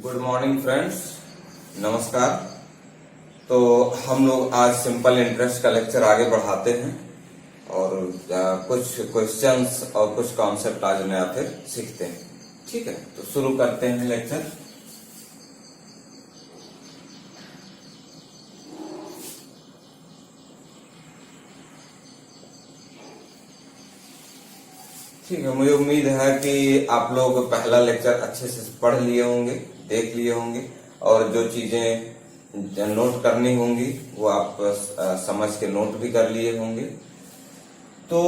Good morning friends, नमस्कार। तो हम लोग आज सिंपल इंटरेस्ट का लेक्चर आगे बढ़ाते हैं और कुछ क्वेश्चंस और कुछ कॉन्सेप्ट आज नया फिर सीखते हैं। ठीक है, तो शुरू करते हैं लेक्चर। ठीक है, मुझे उम्मीद है कि आप लोग पहला लेक्चर अच्छे से पढ़ लिए होंगे, देख लिए होंगे और जो चीजें नोट करनी होंगी वो आप समझ के नोट भी कर लिए होंगे। तो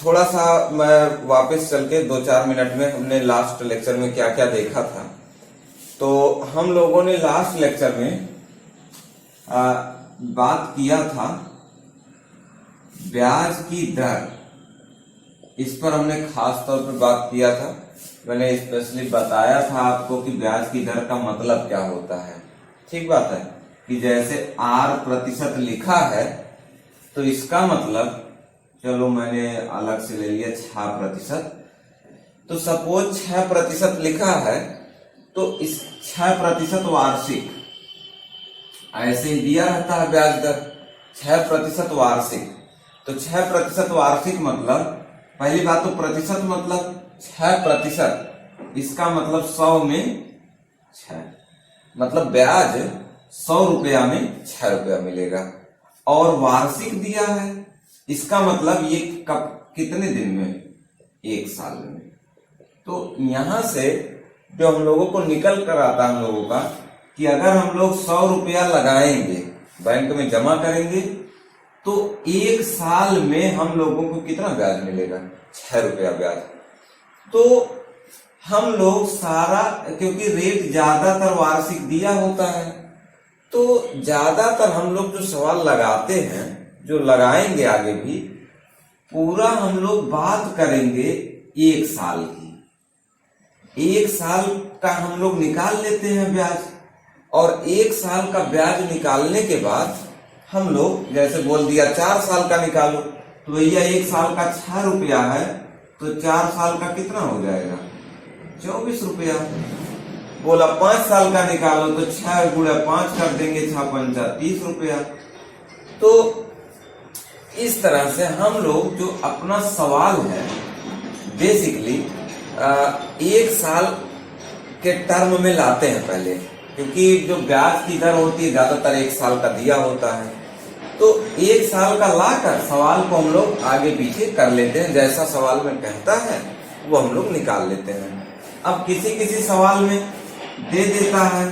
थोड़ा सा मैं वापस चल के 2-4 मिनट में हमने लास्ट लेक्चर में क्या क्या देखा था। तो हम लोगों ने लास्ट लेक्चर में बात किया था ब्याज की दर। इस पर हमने खास तौर पर बात किया था। मैंने स्पेशली बताया था आपको कि ब्याज की दर का मतलब क्या होता है। ठीक बात है कि जैसे R% लिखा है तो इसका मतलब, चलो मैंने अलग से ले लिया 6%। तो सपोज 6% लिखा है तो इस 6% वार्षिक ऐसे ही दिया रहता है ब्याज दर 6% वार्षिक। तो 6% वार्षिक मतलब, पहली बात तो प्रतिशत मतलब 6%, इसका मतलब 100 में 6, मतलब ब्याज 100 रुपया में 6 रुपया मिलेगा। और वार्षिक दिया है, इसका मतलब ये कब, कितने दिन में, 1 साल में। तो यहां से जो हम लोगों को निकल कर आता है हम लोगों का कि अगर हम लोग 100 रुपया लगाएंगे, बैंक में जमा करेंगे, तो 1 साल में हम लोगों को कितना ब्याज मिलेगा, 6 रुपया ब्याज। तो हम लोग सारा, क्योंकि रेट ज्यादातर वार्षिक दिया होता है, तो ज्यादातर हम लोग जो सवाल लगाते हैं, जो लगाएंगे आगे भी, पूरा हम लोग बात करेंगे 1 साल की। 1 साल का हम लोग निकाल लेते हैं ब्याज, और 1 साल का ब्याज निकालने के बाद हम लोग जैसे बोल दिया 4 साल का निकालो, तो भैया 1 साल का 6 रुपया है, तो 4 साल का कितना हो जाएगा, 24 रुपया। बोला 5 साल का निकालो, तो 6 गुणा 5 कर देंगे, 6×5 30 रुपया। तो इस तरह से हम लोग जो अपना सवाल है बेसिकली 1 साल के टर्म में लाते हैं पहले, क्योंकि जो ब्याज की दर होती है ज्यादातर 1 साल का दिया होता है। तो 1 साल का लाकर सवाल को हम लोग आगे पीछे कर लेते हैं, जैसा सवाल में कहता है वो हम लोग निकाल लेते हैं। अब किसी किसी सवाल में दे देता है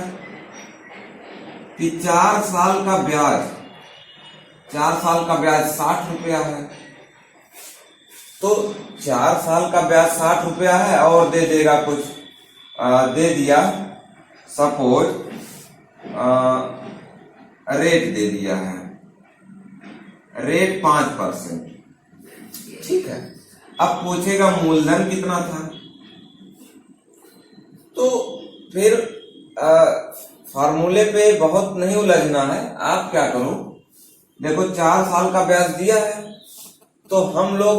कि 4 साल का ब्याज, 4 साल का ब्याज 60 रुपया है। तो 4 साल का ब्याज 60 रुपया है और दे देगा कुछ, दे दिया सपोज रेट दे दिया है, रेट 5%। ठीक है, अब पूछेगा मूलधन कितना था। तो फिर फार्मूले पे बहुत नहीं उलझना है। आप क्या करो, देखो 4 साल का ब्याज दिया है, तो हम लोग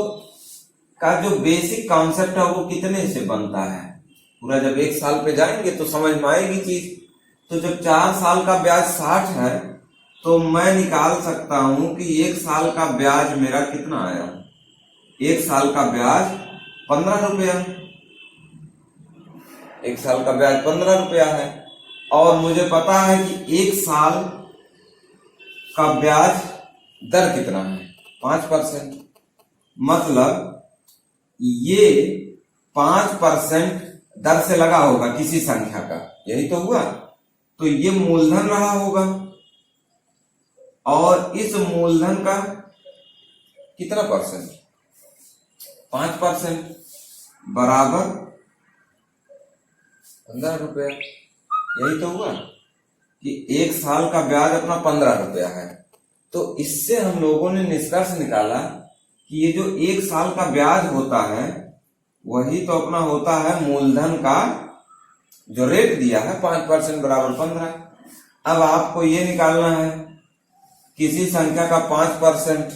का जो बेसिक कॉन्सेप्ट है वो कितने से बनता है, पूरा जब 1 साल पे जाएंगे तो समझ में आएगी चीज। तो जब 4 साल का ब्याज 60 है, तो मैं निकाल सकता हूं कि 1 साल का ब्याज मेरा कितना आया। 1 साल का ब्याज 15 रुपया, 1 साल का ब्याज 15 रुपया है। और मुझे पता है कि 1 साल का ब्याज दर कितना है, 5%। मतलब ये 5% दर से लगा होगा किसी संख्या का, यही तो हुआ। तो ये मूलधन रहा होगा, और इस मूलधन का कितना परसेंट, 5% बराबर 15 रुपया। यही तो हुआ कि 1 साल का ब्याज अपना 15 रुपया है। तो इससे हम लोगों ने निष्कर्ष निकाला कि ये जो 1 साल का ब्याज होता है वही तो अपना होता है मूलधन का जो रेट दिया है 5% बराबर 15। अब आपको ये निकालना है किसी संख्या का 5%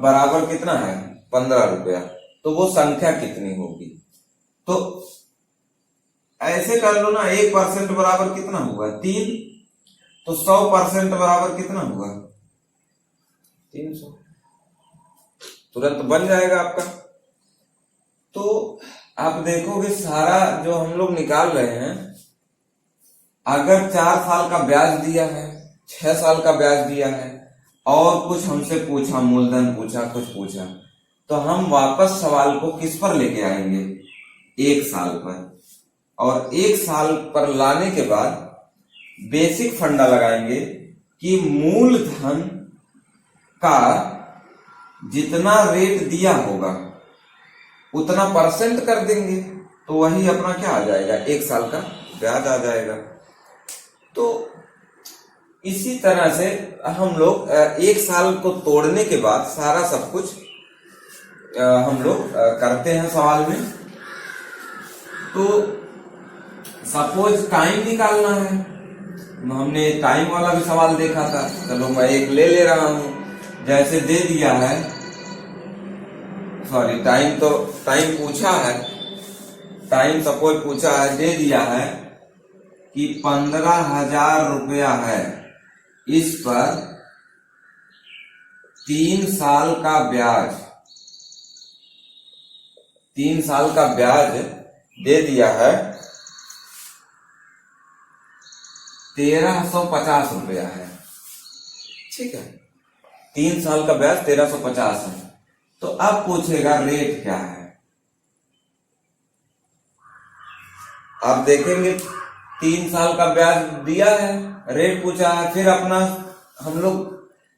बराबर कितना है, 15 रुपया, तो वो संख्या कितनी होगी। तो ऐसे कर लो ना, 1% बराबर कितना हुआ 3, तो 100% बराबर कितना हुआ 300, तुरंत बन जाएगा आपका। तो आप देखोगे सारा जो हम लोग निकाल रहे हैं, अगर 4 साल का ब्याज दिया है, 6 साल का ब्याज दिया है और कुछ हमसे पूछा, मूलधन पूछा, कुछ पूछा, तो हम वापस सवाल को किस पर लेके आएंगे 1 साल पर। और 1 साल पर लाने के बाद बेसिक फंडा लगाएंगे कि मूलधन का जितना रेट दिया होगा उतना परसेंट कर देंगे, तो वही अपना क्या आ जाएगा 1 साल का ब्याज आ जाएगा। तो इसी तरह से हम लोग 1 साल को तोड़ने के बाद सारा सब कुछ हम लोग करते हैं सवाल में। तो सपोज टाइम निकालना है, हमने टाइम वाला भी सवाल देखा था, चलो मैं एक ले रहा हूं। जैसे दे दिया है, सॉरी टाइम पूछा है, टाइम सपोज पूछा है, दे दिया है कि 15,000 रुपया है, इस पर 3 साल का ब्याज, 3 साल का ब्याज दे दिया है 1350 रुपया है, ठीक है। 3 साल का ब्याज 1350 है। तो अब पूछेगा रेट क्या है। आप देखेंगे 3 साल का ब्याज दिया है, रेट पूछा है, फिर अपना हम लोग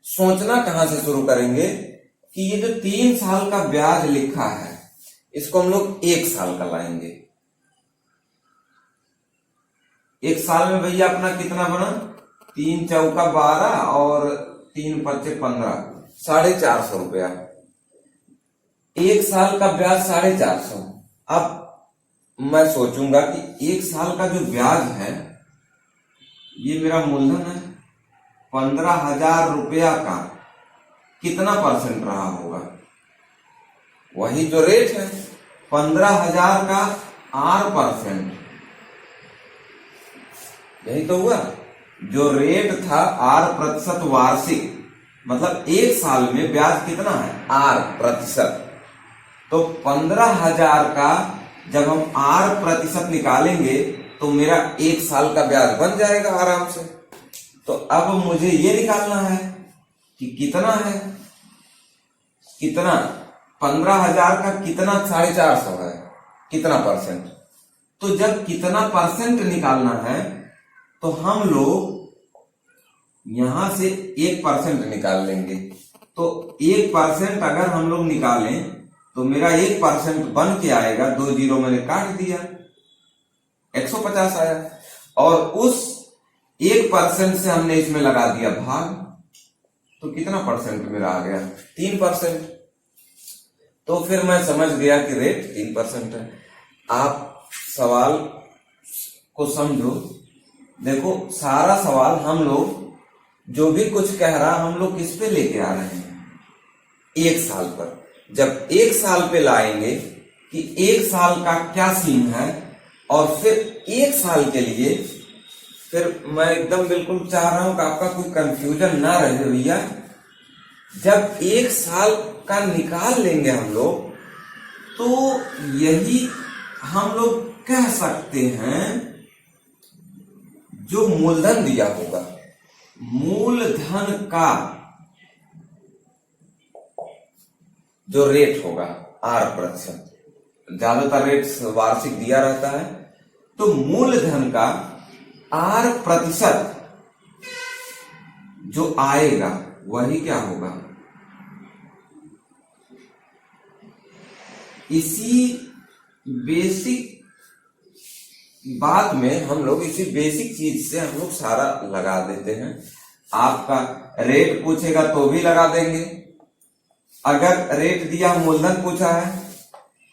सोचना कहां से शुरू करेंगे कि ये जो 3 साल का ब्याज लिखा है इसको हम लोग 1 साल का लाएंगे। 1 साल में भैया अपना कितना बना, 3 चौका 12 और 3 पच्चे 15, 450 रुपया। 1 साल का ब्याज 450। अब मैं सोचूंगा कि 1 साल का जो ब्याज है, ये मेरा मूलधन है 15,000 रुपया का कितना परसेंट रहा होगा, वही जो रेट है 15,000 का 8%, यही तो हुआ। जो रेट था 8% वार्षिक, मतलब 1 साल में ब्याज कितना है 8%। तो 15,000 का जब हम 8% निकालेंगे तो मेरा 1 साल का ब्याज बन जाएगा आराम से। तो अब मुझे ये निकालना है कि कितना है, कितना 15,000 का कितना 450 है, कितना परसेंट। तो जब कितना परसेंट निकालना है तो हम लोग यहां से 1% निकाल लेंगे। तो 1% अगर हम लोग निकालें तो मेरा 1% बन के आएगा, 2 जीरो मैंने काट दिया, 150 आया। और उस 1% से हमने इसमें लगा दिया भाग, तो कितना परसेंट मेरा आ गया 3%। तो फिर मैं समझ गया कि रेट 3% है। आप सवाल को समझो, देखो सारा सवाल हम लोग जो भी कुछ कह रहा हम लोग किस पे लेके आ रहे हैं 1 साल पर। जब 1 साल पे लाएंगे कि 1 साल का क्या सीन है, और फिर 1 साल के लिए फिर मैं एकदम बिल्कुल चाह रहा हूं कि आपका कोई कंफ्यूजन ना रहे भैया। जब 1 साल का निकाल लेंगे हम लोग, तो यही हम लोग कह सकते हैं जो मूलधन दिया होगा, मूलधन का जो रेट होगा 8%, ज्यादातर रेट वार्षिक दिया रहता है, तो मूलधन का 8% जो आएगा वही क्या होगा। इसी बेसिक बात में हम लोग, इसी बेसिक चीज से हम लोग सारा लगा देते हैं। आपका रेट पूछेगा तो भी लगा देंगे। अगर रेट दिया, मूलधन पूछा है,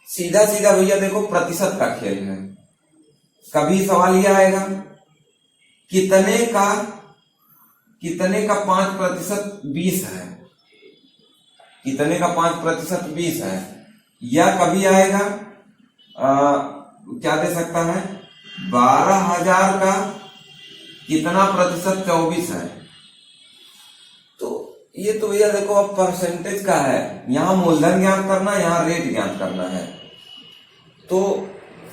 सीधा सीधा भैया देखो प्रतिशत का खेल है। कभी सवाल यह आएगा कितने का 5% 20 है, कितने का 5% 20 है। या कभी आएगा क्या दे सकता है 12,000 का कितना प्रतिशत 24 है। तो ये तो भैया देखो अब परसेंटेज का है, यहाँ मूलधन ज्ञात करना है, यहाँ रेट ज्ञात करना है। तो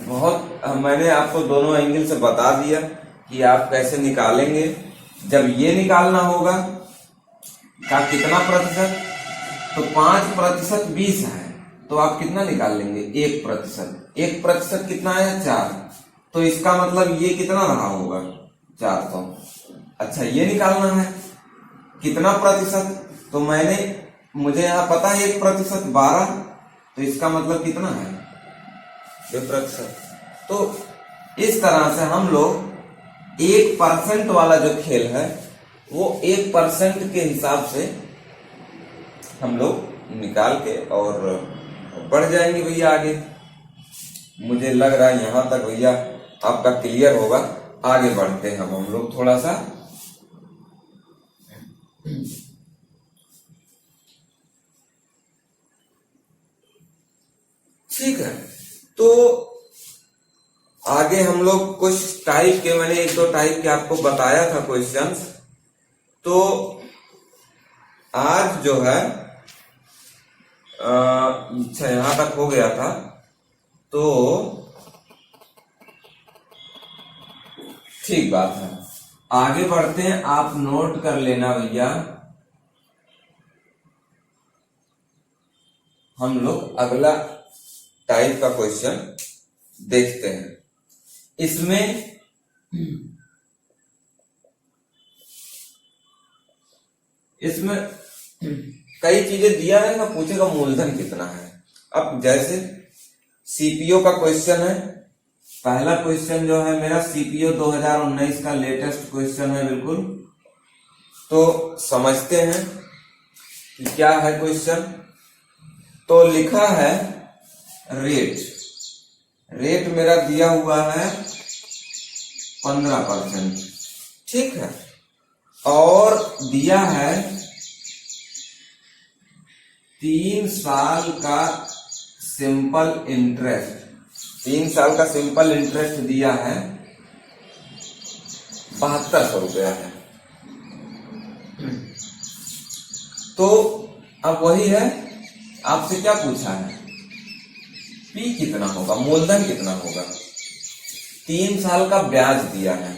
बहुत मैंने आपको दोनों एंगल से बता दिया कि आप कैसे निकालेंगे। जब ये निकालना होगा का कितना प्रतिशत, तो 5% 20 है, तो आप कितना निकाल लेंगे 1%। 1% कितना है 4, तो इसका मतलब ये कितना रहा होगा 400। अच्छा ये निकालना है कितना प्रतिशत, तो मुझे यहाँ पता है 1% 12, तो इसका मतलब कितना है 2%। तो इस तरह से हम लोग 1% वाला जो खेल है वो 1% के हिसाब से हम लोग निकाल के और बढ़ जाएंगे भैया आगे। मुझे लग रहा है यहां तक भैया आपका क्लियर होगा। आगे बढ़ते हैं हम लोग थोड़ा सा। ठीक है, तो आगे हम लोग कुछ टाइप के, मैंने 1-2 टाइप के आपको बताया था क्वेश्चंस। तो आज जो है अच्छा यहां तक हो गया था, तो ठीक बात है। आगे बढ़ते हैं, आप नोट कर लेना भैया। हम लोग अगला टाइप का क्वेश्चन देखते हैं। इसमें कई चीजें दिया है ना, पूछेगा मूलधन कितना है। अब जैसे सीपीओ का क्वेश्चन है, पहला क्वेश्चन जो है मेरा सीपीओ 2019 का लेटेस्ट क्वेश्चन है बिल्कुल। तो समझते हैं कि क्या है क्वेश्चन। तो लिखा है रेट मेरा दिया हुआ है 15%, ठीक है, और दिया है 3 साल का सिंपल इंटरेस्ट। 3 साल का सिंपल इंटरेस्ट दिया है 7200 रुपया है। तो अब वही है, आपसे क्या पूछा है, पी कितना होगा, मूलधन कितना होगा। 3 साल का ब्याज दिया है।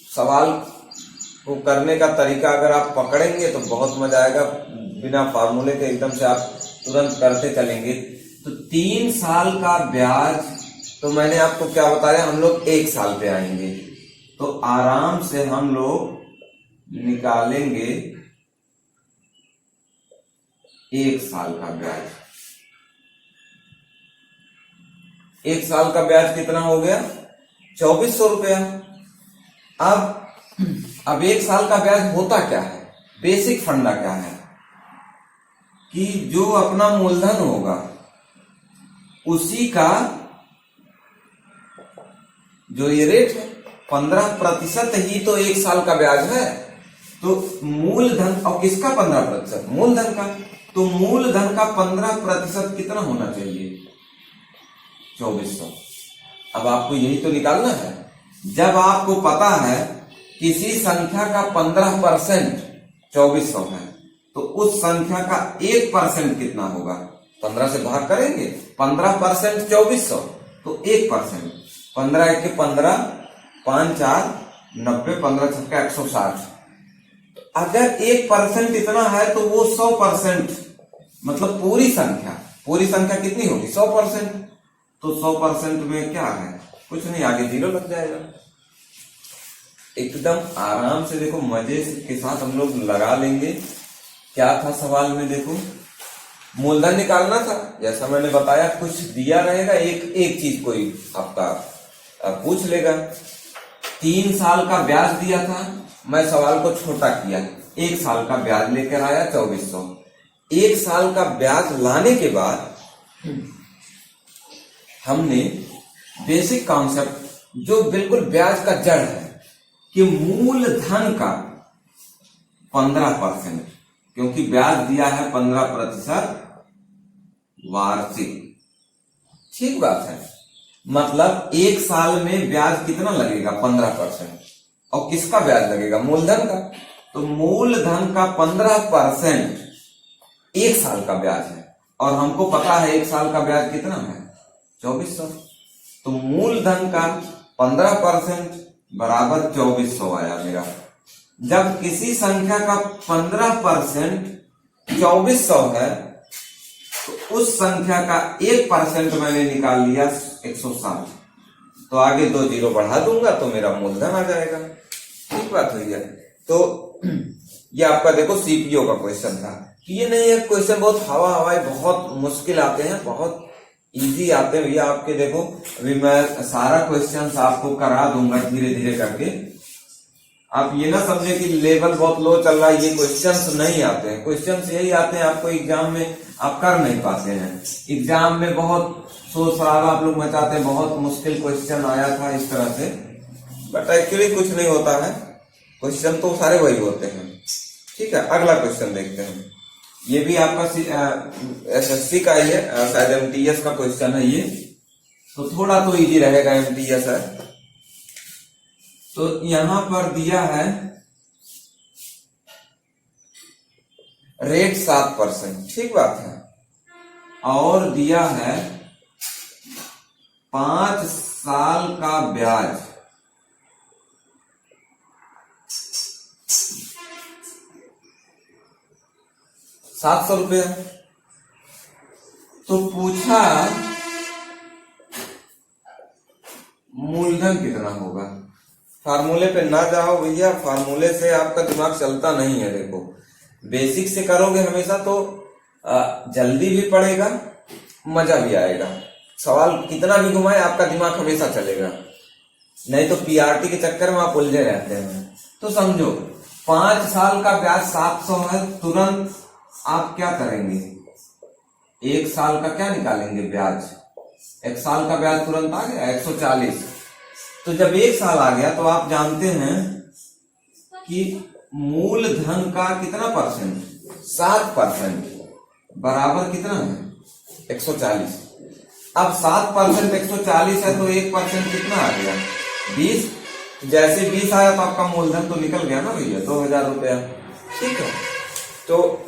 सवाल को करने का तरीका अगर आप पकड़ेंगे तो बहुत मजा आएगा, बिना फार्मूले के एकदम से आप तुरंत करते चलेंगे। तो 3 साल का ब्याज, तो मैंने आपको क्या बताया, हम लोग 1 साल पे आएंगे, तो आराम से हम लोग निकालेंगे 1 साल का ब्याज। 1 साल का ब्याज कितना हो गया 2400 रुपया। अब 1 साल का ब्याज होता क्या है, बेसिक फंडा क्या है कि जो अपना मूलधन होगा उसी का जो ये रेट है 15% ही तो 1 साल का ब्याज है। तो मूलधन, और किसका 15%, मूलधन का, तो मूलधन का 15% कितना होना चाहिए 2400। अब आपको यही तो निकालना है। जब आपको पता है किसी संख्या का 15% 2400 है, तो उस संख्या का 1% कितना होगा, 15 से भाग करेंगे, 15% 2400, तो 1%, 15 1 15, 5 4 90, 15 6 160। अगर 1% इतना है तो वो 100%, मतलब पूरी संख्या कितनी होगी 100%। तो 100% में क्या है, कुछ नहीं, आगे 0 लग जाएगा। एकदम आराम से देखो, मजे के साथ हम लोग लगा लेंगे। क्या था सवाल में, देखो मूलधन निकालना था, जैसा मैंने बताया, कुछ दिया रहेगा, एक चीज कोई आपका पूछ लेगा। 3 साल का ब्याज दिया था, मैं सवाल को छोटा किया, 1 साल का ब्याज लेकर आया 2400। 1 साल का ब्याज लाने के बाद हमने बेसिक कॉन्सेप्ट, जो बिल्कुल ब्याज का जड़ है, कि मूलधन का 15%, क्योंकि ब्याज दिया है 15% वार्षिक, ठीक बात है। मतलब एक साल में ब्याज कितना लगेगा? 15%। और किसका ब्याज लगेगा? मूलधन का। तो मूलधन का 15% एक साल का ब्याज है, और हमको पता है एक साल का ब्याज कितना है? 2400। तो मूलधन का 15% बराबर 2400 आया मेरा। जब किसी संख्या का 15% 2400 है, तो उस संख्या का 1% मैंने निकाल लिया 160। तो आगे 2 जीरो बढ़ा दूंगा तो मेरा मूलधन आ जाएगा। ठीक बात हुई है। तो ये आपका देखो सीपीओ का क्वेश्चन था। ये नहीं है क्वेश्चन बहुत हवाई बहुत मुश्किल आते हैं, बहुत इजी आते हैं भैया आपके। देखो अभी मैं सारा क्वेश्चन आपको करा दूंगा धीरे धीरे करके। आप ये ना समझे कि लेवल बहुत लो चल रहा है, ये क्वेश्चंस नहीं आते हैं। क्वेश्चंस यही आते हैं आपको एग्जाम में आप कर नहीं पाते हैं। एग्जाम में बहुत शोर शराबा आप लोग मचाते हैं, बहुत मुश्किल क्वेश्चन आया था इस तरह से, बट एक्चुअली कुछ नहीं होता है, क्वेश्चन तो सारे वही होते हैं। ठीक है, अगला क्वेश्चन देखते हैं। ये भी आपका एसएससी का ही है, शायद एमटीएस का क्वेश्चन है ये, तो थोड़ा तो इजी रहेगा, एमटीएस है। तो यहां पर दिया है रेट 7%, ठीक बात है, और दिया है 5 साल का ब्याज 700 रुपया। तो पूछा मूलधन कितना होगा। फार्मूले पे ना जाओ भैया, फार्मूले से आपका दिमाग चलता नहीं है। देखो बेसिक से करोगे हमेशा तो जल्दी भी पड़ेगा, मजा भी आएगा। सवाल कितना भी घुमाए आपका दिमाग हमेशा चलेगा, नहीं तो पीआरटी के चक्कर में आप उलझे रहते हैं। तो समझो 5 साल का ब्याज 700 है, तुरंत आप क्या करेंगे? एक साल का क्या निकालेंगे ब्याज? एक साल का ब्याज तुरंत आ गया 140। तो जब एक साल आ गया तो आप जानते हैं कि मूलधन का कितना परसेंट? 7% बराबर कितना है? 140। अब 7% 140 है तो 1% कितना आ गया? 20। जैसे 20 आया तो आपका मूलधन तो निकल गया ना भैया, 2000 रुपया। ठीक है, तो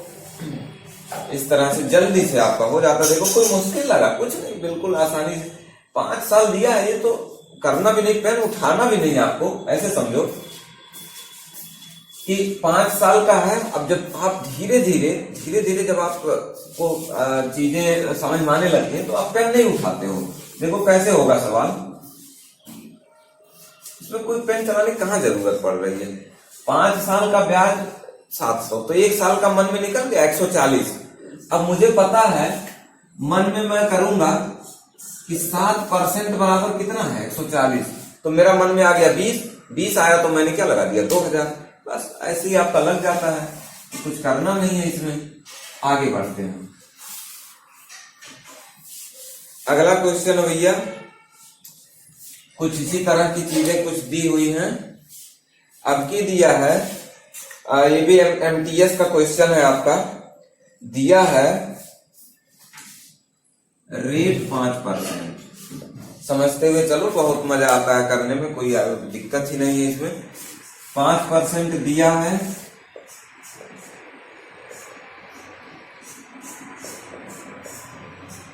इस तरह से जल्दी से आपका हो जाता। देखो कोई मुश्किल लगा कुछ नहीं, बिल्कुल आसानी से 5 साल दिया है, ये तो करना भी नहीं, पेन उठाना भी नहीं आपको। ऐसे समझो कि 5 साल का है। अब जब आप धीरे धीरे जब आपको चीजें समझ में आने लगती हैं तो आप पेन नहीं उठाते हो। देखो कैसे होगा सवाल, इसमें कोई पेन चलाने की कहाँ जरूरत पड़ रही है। 5 साल का ब्याज 700, तो एक साल का मन में निकल गया 140। अब मुझे पता है मन में मैं करूंगा कि 7% बराबर कितना है? 140। तो मेरा मन में आ गया 20 आया तो मैंने क्या लगा दिया? 2000। बस ऐसे ही आपका लग जाता है, कुछ करना नहीं है इसमें। आगे बढ़ते हैं। अगला क्वेश्चन है भैया, कुछ इसी तरह की चीजें कुछ दी हुई हैं। अब की दिया है, ये भी एमटीएस का क्वेश्चन है आपका। दिया है रेट 5%। समझते हुए चलो, बहुत मजा आता है करने में, कोई दिक्कत ही नहीं है इसमें। 5% दिया है,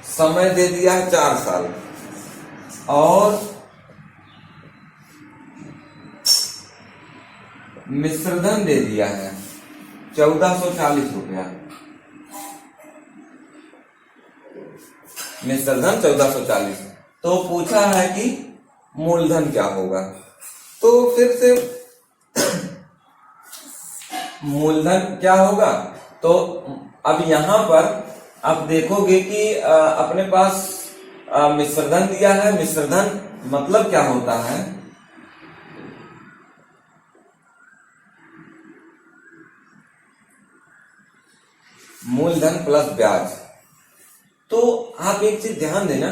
समय दे दिया है 4 साल, और मिश्रधन दे दिया है 1440 रुपया। मिश्रधन 1440। तो पूछा है कि मूलधन क्या होगा। तो फिर से मूलधन क्या होगा, तो अब यहां पर आप देखोगे कि अपने पास मिश्रधन दिया है। मिश्रधन मतलब क्या होता है? मूलधन प्लस ब्याज। तो आप एक चीज ध्यान देना,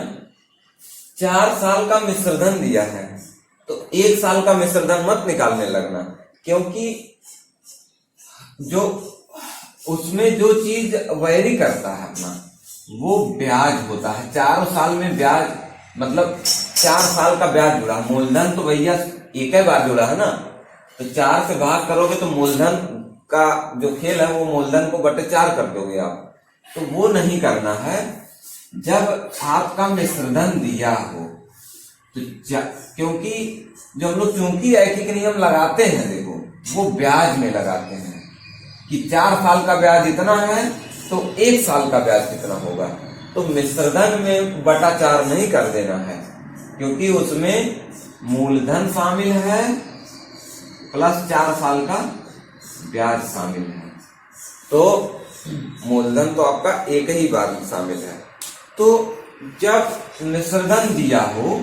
4 साल का मिश्रधन दिया है तो 1 साल का मिश्रधन मत निकालने लगना, क्योंकि जो उसमें जो चीज वैरी करता है अपना, वो ब्याज होता है। चारों साल में ब्याज मतलब 4 साल का ब्याज जुड़ा। मूलधन तो भैया एक ही बार जुड़ा है ना, तो 4 से भाग करोगे तो मूलधन का जो खेल है वो मूलधन को बटे 4 कर दोगे आप। तो वो नहीं करना है। जब आपका मिश्रधन दिया हो तो क्योंकि जो हम लोग क्योंकि ऐकिक नियम लगाते हैं, देखो वो ब्याज में लगाते हैं कि 4 साल का ब्याज इतना है तो 1 साल का ब्याज कितना होगा। तो मिश्रधन में बटा 4 नहीं कर देना है, क्योंकि उसमें मूलधन शामिल है प्लस 4 साल का ब्याज शामिल है। तो मूलधन तो आपका एक ही बार में शामिल है। तो जब मिश्रधन दिया हो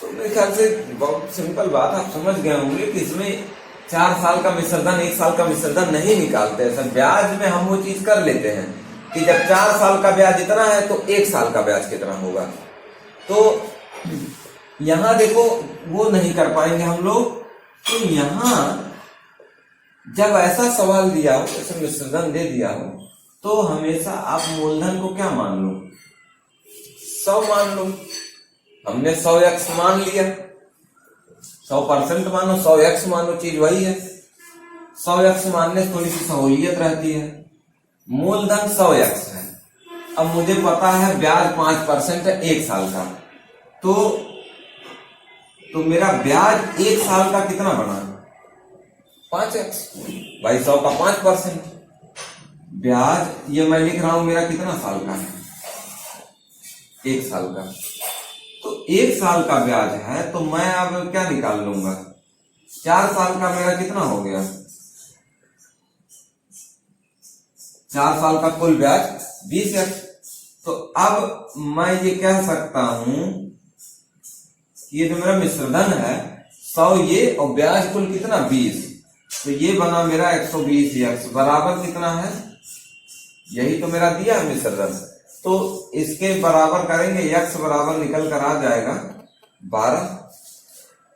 तो मेरे ख्याल से बहुत सिंपल बात आप समझ गए होंगे कि इसमें 4 साल का मिश्रधन 1 साल का मिश्रधन नहीं निकालते। ऐसा ब्याज में हम वो चीज कर लेते हैं कि जब 4 साल का ब्याज इतना है तो 1 साल का ब्याज कितना होगा। तो यहां देखो वो नहीं कर पाएंगे हम लोग। तो यहां जब ऐसा सवाल दिया हो, ऐसे मिश्रधन दे दिया हो, तो हमेशा आप मूलधन को क्या मान लो, 100 मान लो। हमने 100x मान लिया, 100% मानो, 100x मानो, चीज वही है। 100x मानने से थोड़ी सी सहूलियत रहती है। मूलधन 100x है, अब मुझे पता है ब्याज 5% है 1 साल का, तो मेरा ब्याज 1 साल का कितना बना, 5x भाई। 100 का 5% ब्याज ये मैं लिख रहा हूं मेरा कितना साल का है, 1 साल का। तो 1 साल का ब्याज है तो मैं अब क्या निकाल लूंगा, 4 साल का मेरा कितना हो गया, 4 साल का कुल ब्याज 20x। तो अब मैं ये कह सकता हूं कि ये जो मेरा मिश्रधन है 100 ये और ब्याज कुल कितना 20, तो ये बना मेरा 120x बराबर कितना है, यही तो मेरा दिया है मिश्रधन। तो इसके बराबर करेंगे, x बराबर निकल कर आ जाएगा 12।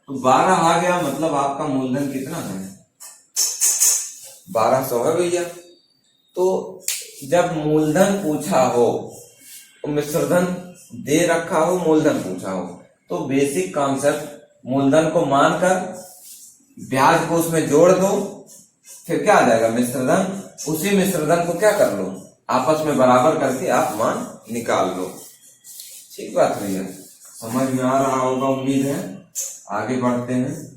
तो 12 आ गया, मतलब आपका मूलधन कितना है, 1200 है भैया। तो जब मूलधन पूछा हो, तो मिश्रधन दे रखा हो, मूलधन पूछा हो, तो बेसिक कॉन्सेप्ट मूलधन को मानकर ब्याज को उसमें जोड़ दो, फिर क्या आ जाएगा मिश्रधन। उसी मिश्रधन को क्या कर लो, आपस में बराबर करके आप मान निकाल लो। ठीक बात भैया, समझ में आ रहा होगा उम्मीद है। आगे बढ़ते हैं।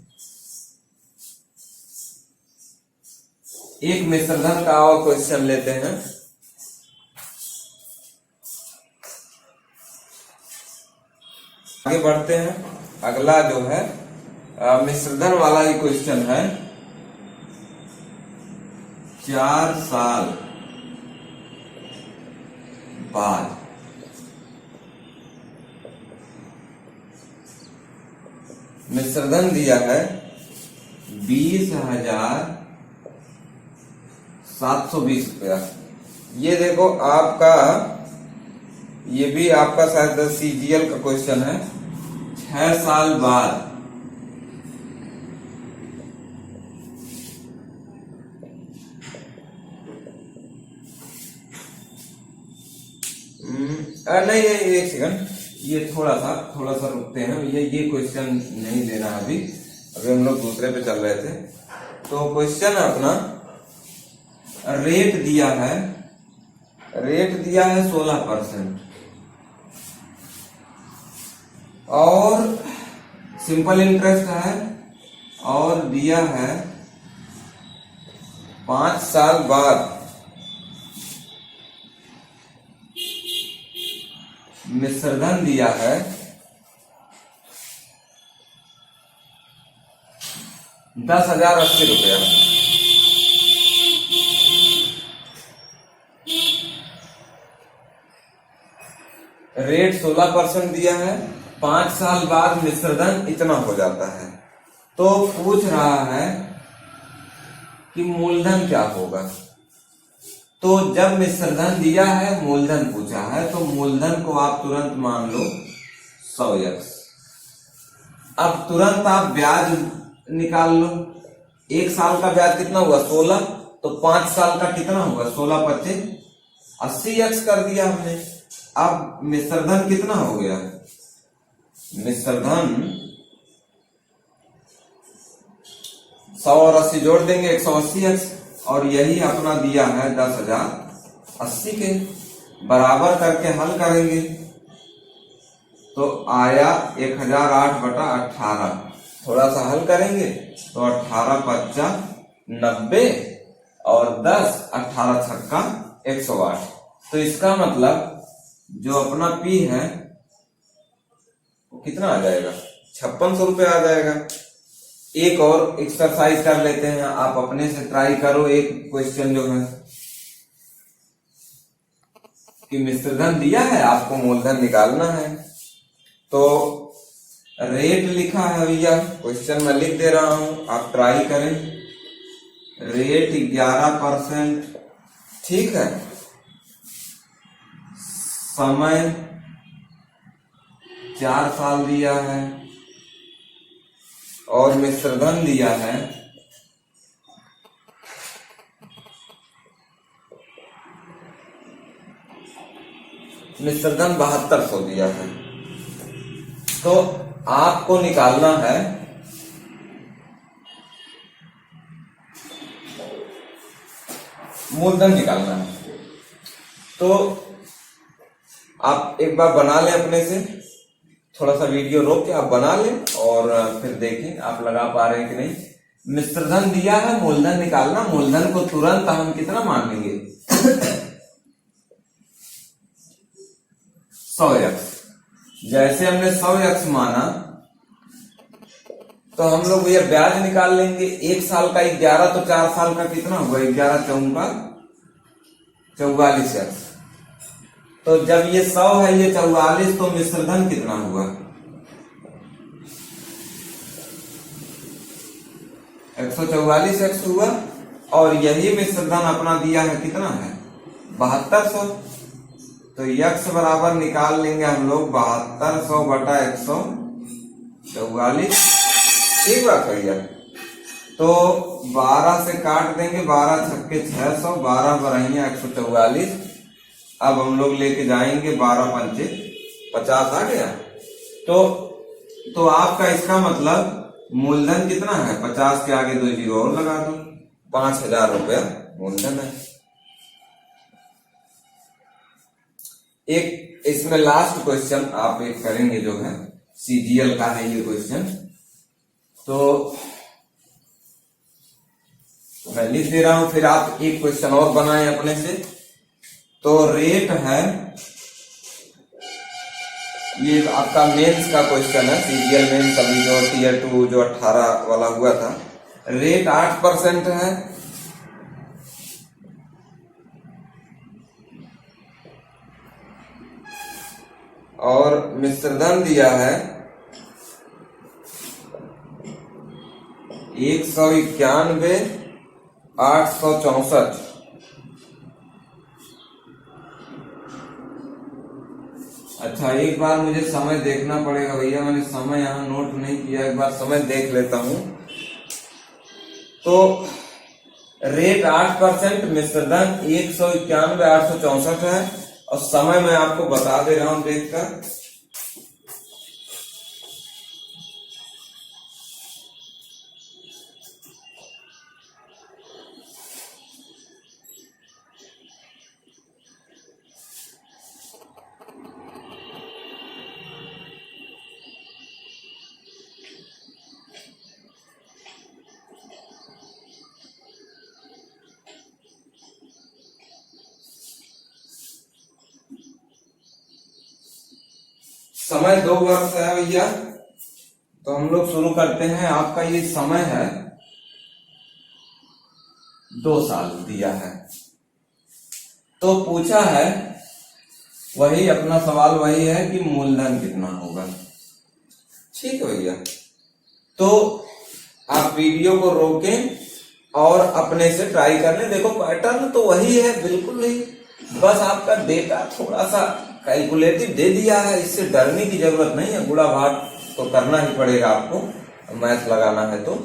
एक मिश्रधन का और क्वेश्चन लेते हैं। आगे बढ़ते हैं। अगला जो है मिश्रधन वाला ही क्वेश्चन है। 4 साल बाद मिश्रधन दिया है 20,720 रुपया। ये देखो आपका, ये भी आपका शायद CGL का क्वेश्चन है। 6 साल बाद नहीं, एक सेकंड, ये थोड़ा सा रुकते हैं। ये क्वेश्चन नहीं देना अभी हम लोग दूसरे पे चल रहे थे। तो क्वेश्चन अपना रेट दिया है 16% और सिंपल इंटरेस्ट है, और दिया है 5 साल बाद मिश्रधन दिया है 10,080 रुपया। रेट 16% दिया है, 5 साल बाद मिश्रधन इतना हो जाता है। तो पूछ रहा है कि मूलधन क्या होगा। तो जब मिश्रधन दिया है, मूलधन पूछा है, तो मूलधन को आप तुरंत मान लो 100x। अब तुरंत आप ब्याज निकाल लो। 1 साल का ब्याज कितना हुआ 16, तो 5 साल का कितना होगा 16 × 25 80x कर दिया हमने। अब मिश्र धन कितना हो गया, मिश्र धन 100 और 80 जोड़ देंगे 180x, और यही अपना दिया है 10,080 के। बराबर करके हल करेंगे तो आया 1008/18। थोड़ा सा हल करेंगे तो 18 पच्चा 90 और 10 18 छक्का 108। तो इसका मतलब जो अपना P है वो कितना आ जाएगा, 5600 रुपये आ जाएगा। एक और एक्सरसाइज कर लेते हैं, आप अपने से ट्राई करो। एक क्वेश्चन जो है कि मिश्र धन दिया है, आपको मूलधन निकालना है। तो रेट लिखा है भैया, क्वेश्चन में लिख दे रहा हूं, आप ट्राई करें। रेट 11%, ठीक है। समय 4 साल दिया है और मिश्र धन दिया है मिश्र धन 7200 दिया है। तो आपको निकालना है मूलधन निकालना है। तो आप एक बार बना लें अपने से, थोड़ा सा वीडियो रोक के आप बना लें और फिर देखें आप लगा पा रहे हैं कि नहीं। मिश्र धन दिया है, मूलधन निकालना। मूलधन को तुरंत हम कितना मान लेंगे 100x। जैसे हमने 100x माना तो हम लोग ये ब्याज निकाल लेंगे। 1 साल का 11, तो 4 साल का कितना हुआ, 11 चौका 44x। तो जब ये 100 है, ये 44, तो मिश्र धन कितना हुआ 144x हुआ। और यही मिश्र धन अपना दिया है कितना है 7200। तो x बराबर निकाल लेंगे हम लोग 7200/144। ठीक बात भैया। तो 12 से काट देंगे, 12 छक्के 600, 12 बरहिया 144। अब हम लोग लेके जाएंगे 12 पंचे 50 आ गया। तो आपका इसका मतलब मूलधन कितना है, 50 के आगे 2 जीरो और लगा दो, 5000 रुपया मूलधन है। एक इसमें लास्ट क्वेश्चन आप एक करेंगे जो है CGL का है ये क्वेश्चन। तो मैं लिख दे रहा हूं, फिर आप एक क्वेश्चन और बनाएं अपने से। तो रेट है, ये आपका मेंस का क्वेश्चन है, CGL मेंस अभी जो Tier 2 जो 18 वाला हुआ था। रेट 8% है और मिश्र धन दिया है 191,864। अच्छा, एक बार मुझे समय देखना पड़ेगा भैया, मैंने समय यहां नोट नहीं किया, एक बार समय देख लेता हूं। तो रेट 8%, मिश्र धन 191,864 है और समय मैं आपको बता दे रहा हूं देखकर। समय 2 वर्ष है भैया। तो हम लोग शुरू करते हैं। आपका ये समय है 2 साल दिया है। तो पूछा है, वही अपना सवाल वही है कि मूलधन कितना होगा। ठीक है भैया। तो आप वीडियो को रोकें और अपने से ट्राई कर लें। देखो पैटर्न तो वही है, बिल्कुल नहीं, बस आपका डेटा थोड़ा सा कैलकुलेटिव दे दिया है, इससे डरने की जरूरत नहीं है। गुणा भाग तो करना ही पड़ेगा आपको, मैथ लगाना है तो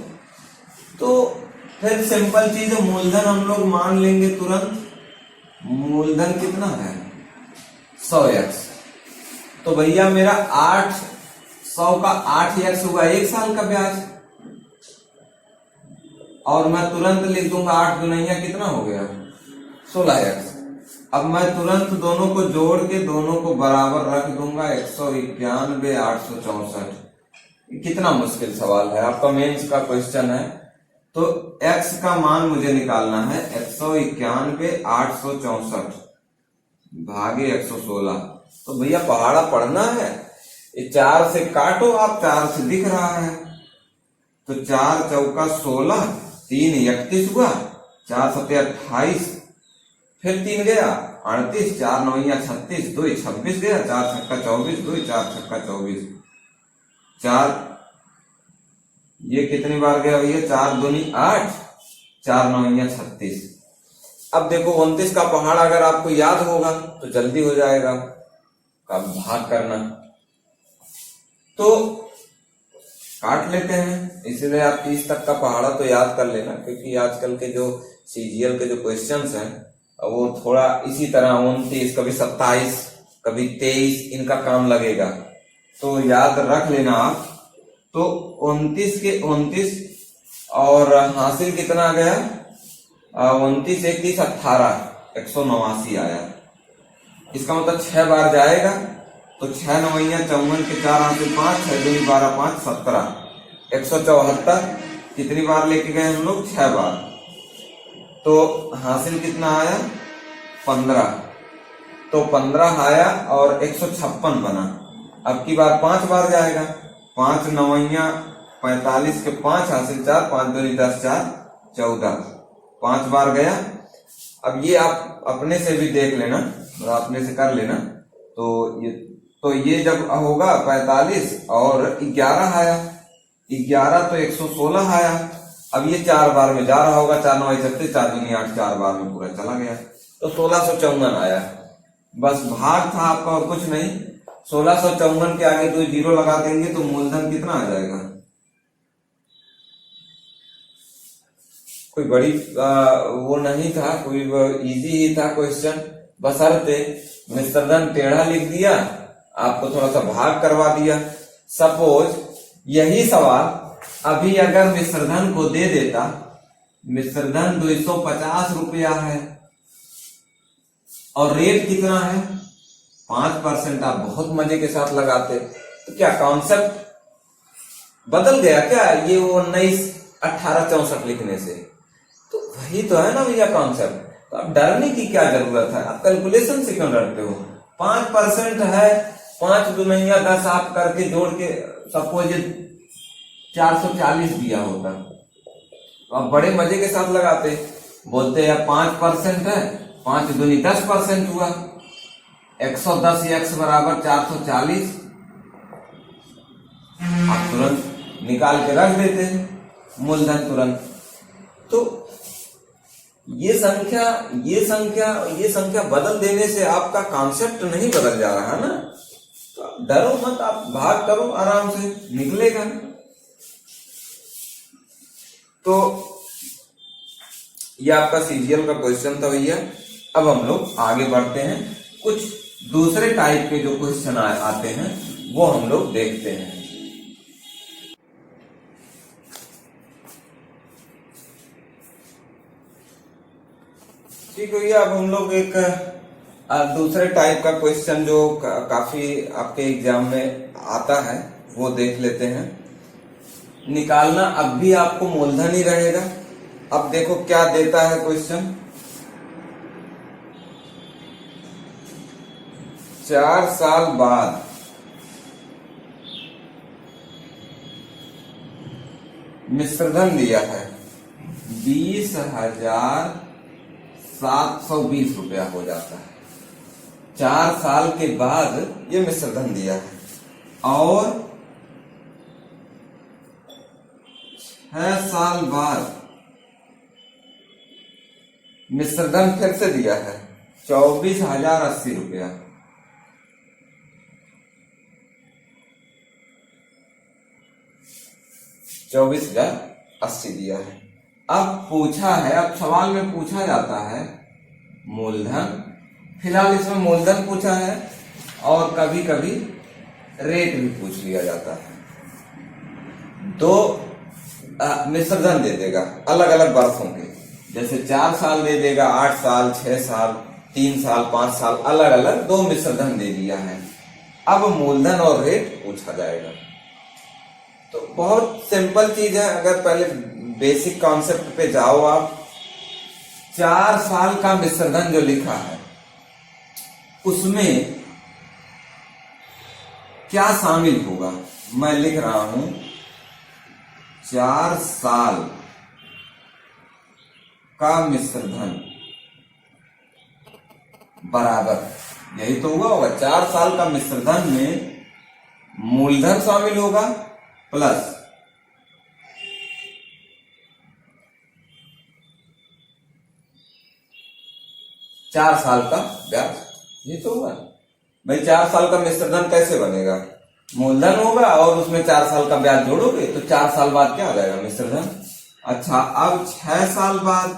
फिर सिंपल चीज है, मूलधन हम लोग मान लेंगे तुरंत मूलधन कितना है 100x। तो भैया मेरा 800 का 8x हुआ 1 साल का ब्याज, और मैं तुरंत लिख दूंगा 8 दुनिया कितना हो गया 16x। अब मैं तुरंत दोनों को जोड़ के दोनों को बराबर रख दूंगा 191 864। कितना मुश्किल सवाल है, आपका मेंस का क्वेश्चन है। तो x का मान मुझे निकालना है 191 864 भागे 116। तो भैया पहाड़ा पढ़ना है, ये 4 से काटो आप, 4 से दिख रहा है। तो 4 चौका 16, 3 31 हुआ, 4 सत्ते 28, फिर 3 गया 38, 4 नौया 36, 2 26 गया, 4 छक्का 24, 2 4 छक्का 24, 4 ये कितनी बार गया भैया 4 दूनी 8, 4 नौया 36। अब देखो 29 का पहाड़ अगर आपको याद होगा तो जल्दी हो जाएगा, अब भाग करना। तो काट लेते हैं, इसलिए आप 30 तक का पहाड़ा तो याद कर लेना, क्योंकि आजकल के जो सीजीएल के जो क्वेश्चंस हैं वो थोड़ा इसी तरह 29, कभी 27, कभी 23 इनका काम लगेगा, तो याद रख लेना आप। तो 29 के 29 और हासिल कितना आ गया 29 31 18 189 आया। इसका मतलब 6 बार जाएगा, तो 6 नवैया 54 के 4 हासिल 5, 6 दूनी 12 5 17 174। कितनी बार लेके गए हम लोग 6 बार, तो हासिल कितना आया 15। तो 15 आया और 156 बना। अब की बार 5 बार जाएगा, 5 नवैया 45 के 5 हासिल 4, 5 दूनी 10 4 14, 5 बार गया। अब ये आप अपने से भी देख लेना और अपने से कर लेना। तो ये जब होगा 45 और 11 आया, 11 तो 116 आया। अब ये 4 बार में जा रहा होगा, 4 9 36, 4 दूनी 8, 4 बार में पूरा चला गया, तो 1654 आया। बस भाग था आपका और कुछ नहीं। 1654 के आगे 2 जीरो लगा देंगे तो मूलधन कितना आ जाएगा। कोई बड़ी वो नहीं था, कोई इजी ही था क्वेश्चन, बशर्ते मिश्रधन टेढ़ा लिख दिया, आपको थोड़ा सा भाग करवा दिया। सपोज यही सवाल अभी अगर मिश्रधन को दे देता, मिश्रधन 250 रुपया है और रेट कितना है 5%, आप बहुत मजे के साथ लगाते। तो क्या कॉन्सेप्ट बदल गया क्या ये 19 18 64 लिखने से? तो वही तो है ना भैया कॉन्सेप्ट। तो अब डरने की क्या जरूरत है, आप कैलकुलेशन से क्यों डरते हो। 5% है, 5 दुनिया 10 आप करके जोड़ के सपोज 440 दिया होता, तो आप बड़े मजे के साथ लगाते। बोलते हैं 5% है, 5 दूनी 10% हुआ, 110 x बराबर 440, आप तुरंत निकाल के रख देते हैं मूलधन तुरंत। तो ये संख्या बदल देने से आपका कॉन्सेप्ट नहीं बदल जा रहा ना। तो डरो मत, आप भाग करो, आराम से निकलेगा। तो ये आपका सीजीएल का क्वेश्चन था भैया। अब हम लोग आगे बढ़ते हैं, कुछ दूसरे टाइप के जो क्वेश्चन आते हैं वो हम लोग देखते हैं। ठीक है भैया, अब हम लोग एक दूसरे टाइप का क्वेश्चन जो काफी आपके एग्जाम में आता है वो देख लेते हैं। निकालना अब भी आपको मूलधन ही रहेगा। अब देखो क्या देता है क्वेश्चन। 4 साल बाद मिश्रधन दिया है 20,720 रुपया हो जाता है। 4 साल के बाद ये मिश्रधन दिया है और 6 साल बाद मिश्रधन फिर से दिया है 24,080 रुपया। 24,080 दिया है। अब पूछा है, अब सवाल में पूछा जाता है मूलधन, फिलहाल इसमें मूलधन पूछा है और कभी कभी रेट भी पूछ लिया जाता है। दो मिश्रधन दे देगा अलग अलग वर्षों के, जैसे 4 साल दे देगा, 8 साल, 6 साल, 3 साल, 5 साल, अलग अलग 2 मिश्रधन दे दिया है। अब मूलधन और रेट पूछा जाएगा। तो बहुत सिंपल चीज है, अगर पहले बेसिक कॉन्सेप्ट पे जाओ आप। 4 साल का मिश्रधन जो लिखा है उसमें क्या शामिल होगा, मैं लिख रहा हूं 4 साल का मिश्रधन बराबर, यही तो हुआ होगा। 4 साल का मिश्रधन में मूलधन शामिल होगा प्लस चार साल का ब्याज, ये तो हुआ भाई। 4 साल का मिश्रधन कैसे बनेगा, मूलधन होगा और उसमें 4 साल का ब्याज जोड़ोगे तो 4 साल बाद क्या आ जाएगा, मिश्रधन। अच्छा, अब 6 साल बाद,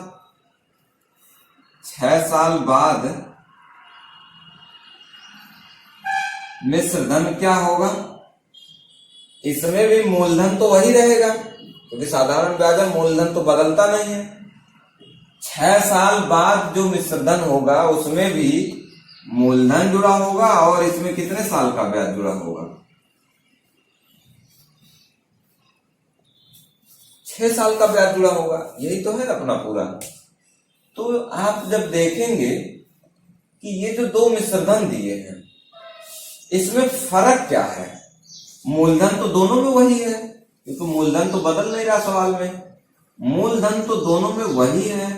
6 साल बाद मिश्रधन क्या होगा, इसमें भी मूलधन तो वही रहेगा क्योंकि साधारण ब्याज है, मूलधन तो बदलता नहीं है। 6 साल बाद जो मिश्रधन होगा उसमें भी मूलधन जुड़ा होगा और इसमें कितने साल का ब्याज जुड़ा होगा, 6 साल का ब्याज जुड़ा होगा। यही तो है अपना पूरा। तो आप जब देखेंगे कि ये जो 2 मिश्रधन दिए हैं इसमें फर्क क्या है, मूलधन तो दोनों में वही है क्योंकि मूलधन तो बदल नहीं रहा सवाल में, मूलधन तो दोनों में वही है,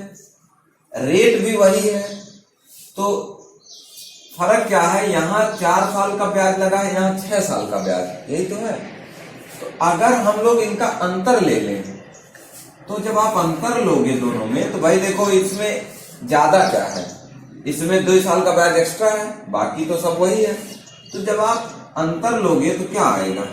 रेट भी वही है। तो फर्क क्या है, यहां 4 साल का ब्याज लगा है, यहां 6 साल का ब्याज, यही तो है। तो अगर हम लोग इनका अंतर ले लें तो जब आप अंतर लोगे दोनों में तो भाई देखो इसमें ज्यादा क्या है, इसमें 2 साल का ब्याज एक्स्ट्रा है, बाकी तो सब वही है। तो जब आप अंतर लोगे तो क्या आएगा,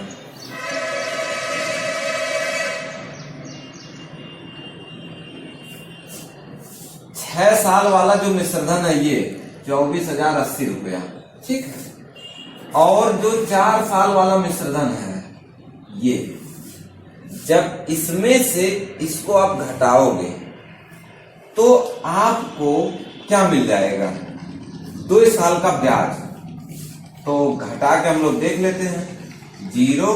छह साल वाला जो मिश्रधन है ये 24,080 रुपया, ठीक है। और जो 4 साल वाला मिश्रधन है ये, जब इसमें से इसको आप घटाओगे तो आपको क्या मिल जाएगा, 2 साल का ब्याज। तो घटा के हम लोग देख लेते हैं, 0,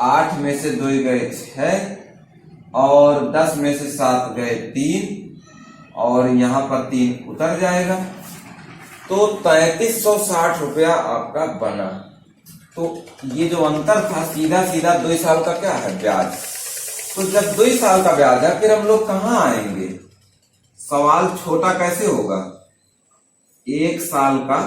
8 में से 2 गए 6 और 10 में से 7 गए 3 और यहां पर 3 उतर जाएगा तो 3360 रुपया आपका बना। तो ये जो अंतर था सीधा सीधा 2 साल का क्या है, ब्याज। तो जब 2 साल का ब्याज है फिर हम लोग कहां आएंगे, सवाल छोटा कैसे होगा, 1 साल का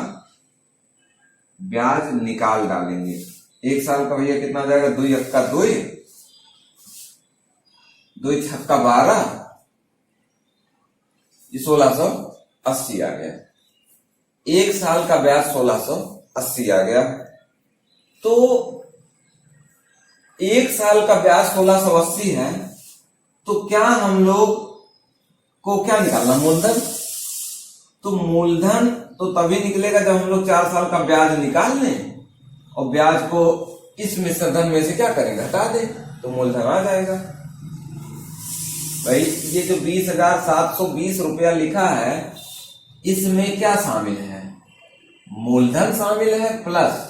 ब्याज निकाल डालेंगे। 1 साल का भैया कितना जाएगा, 2 एक्का 2, 2 छक्का 12, ये 1680 आ गया। 1 साल का ब्याज 1680 आ गया। तो 1 साल का ब्याज 1680 है तो क्या हम लोग को क्या निकालना, मूलधन। तो मूलधन तो तभी निकलेगा जब हम लोग 4 साल का ब्याज निकाल लें और ब्याज को इस मिश्रधन में से क्या करें, घटा दें, तो मूलधन आ जाएगा। भाई ये जो 20,720 रुपया लिखा है इसमें क्या शामिल है, मूलधन शामिल है प्लस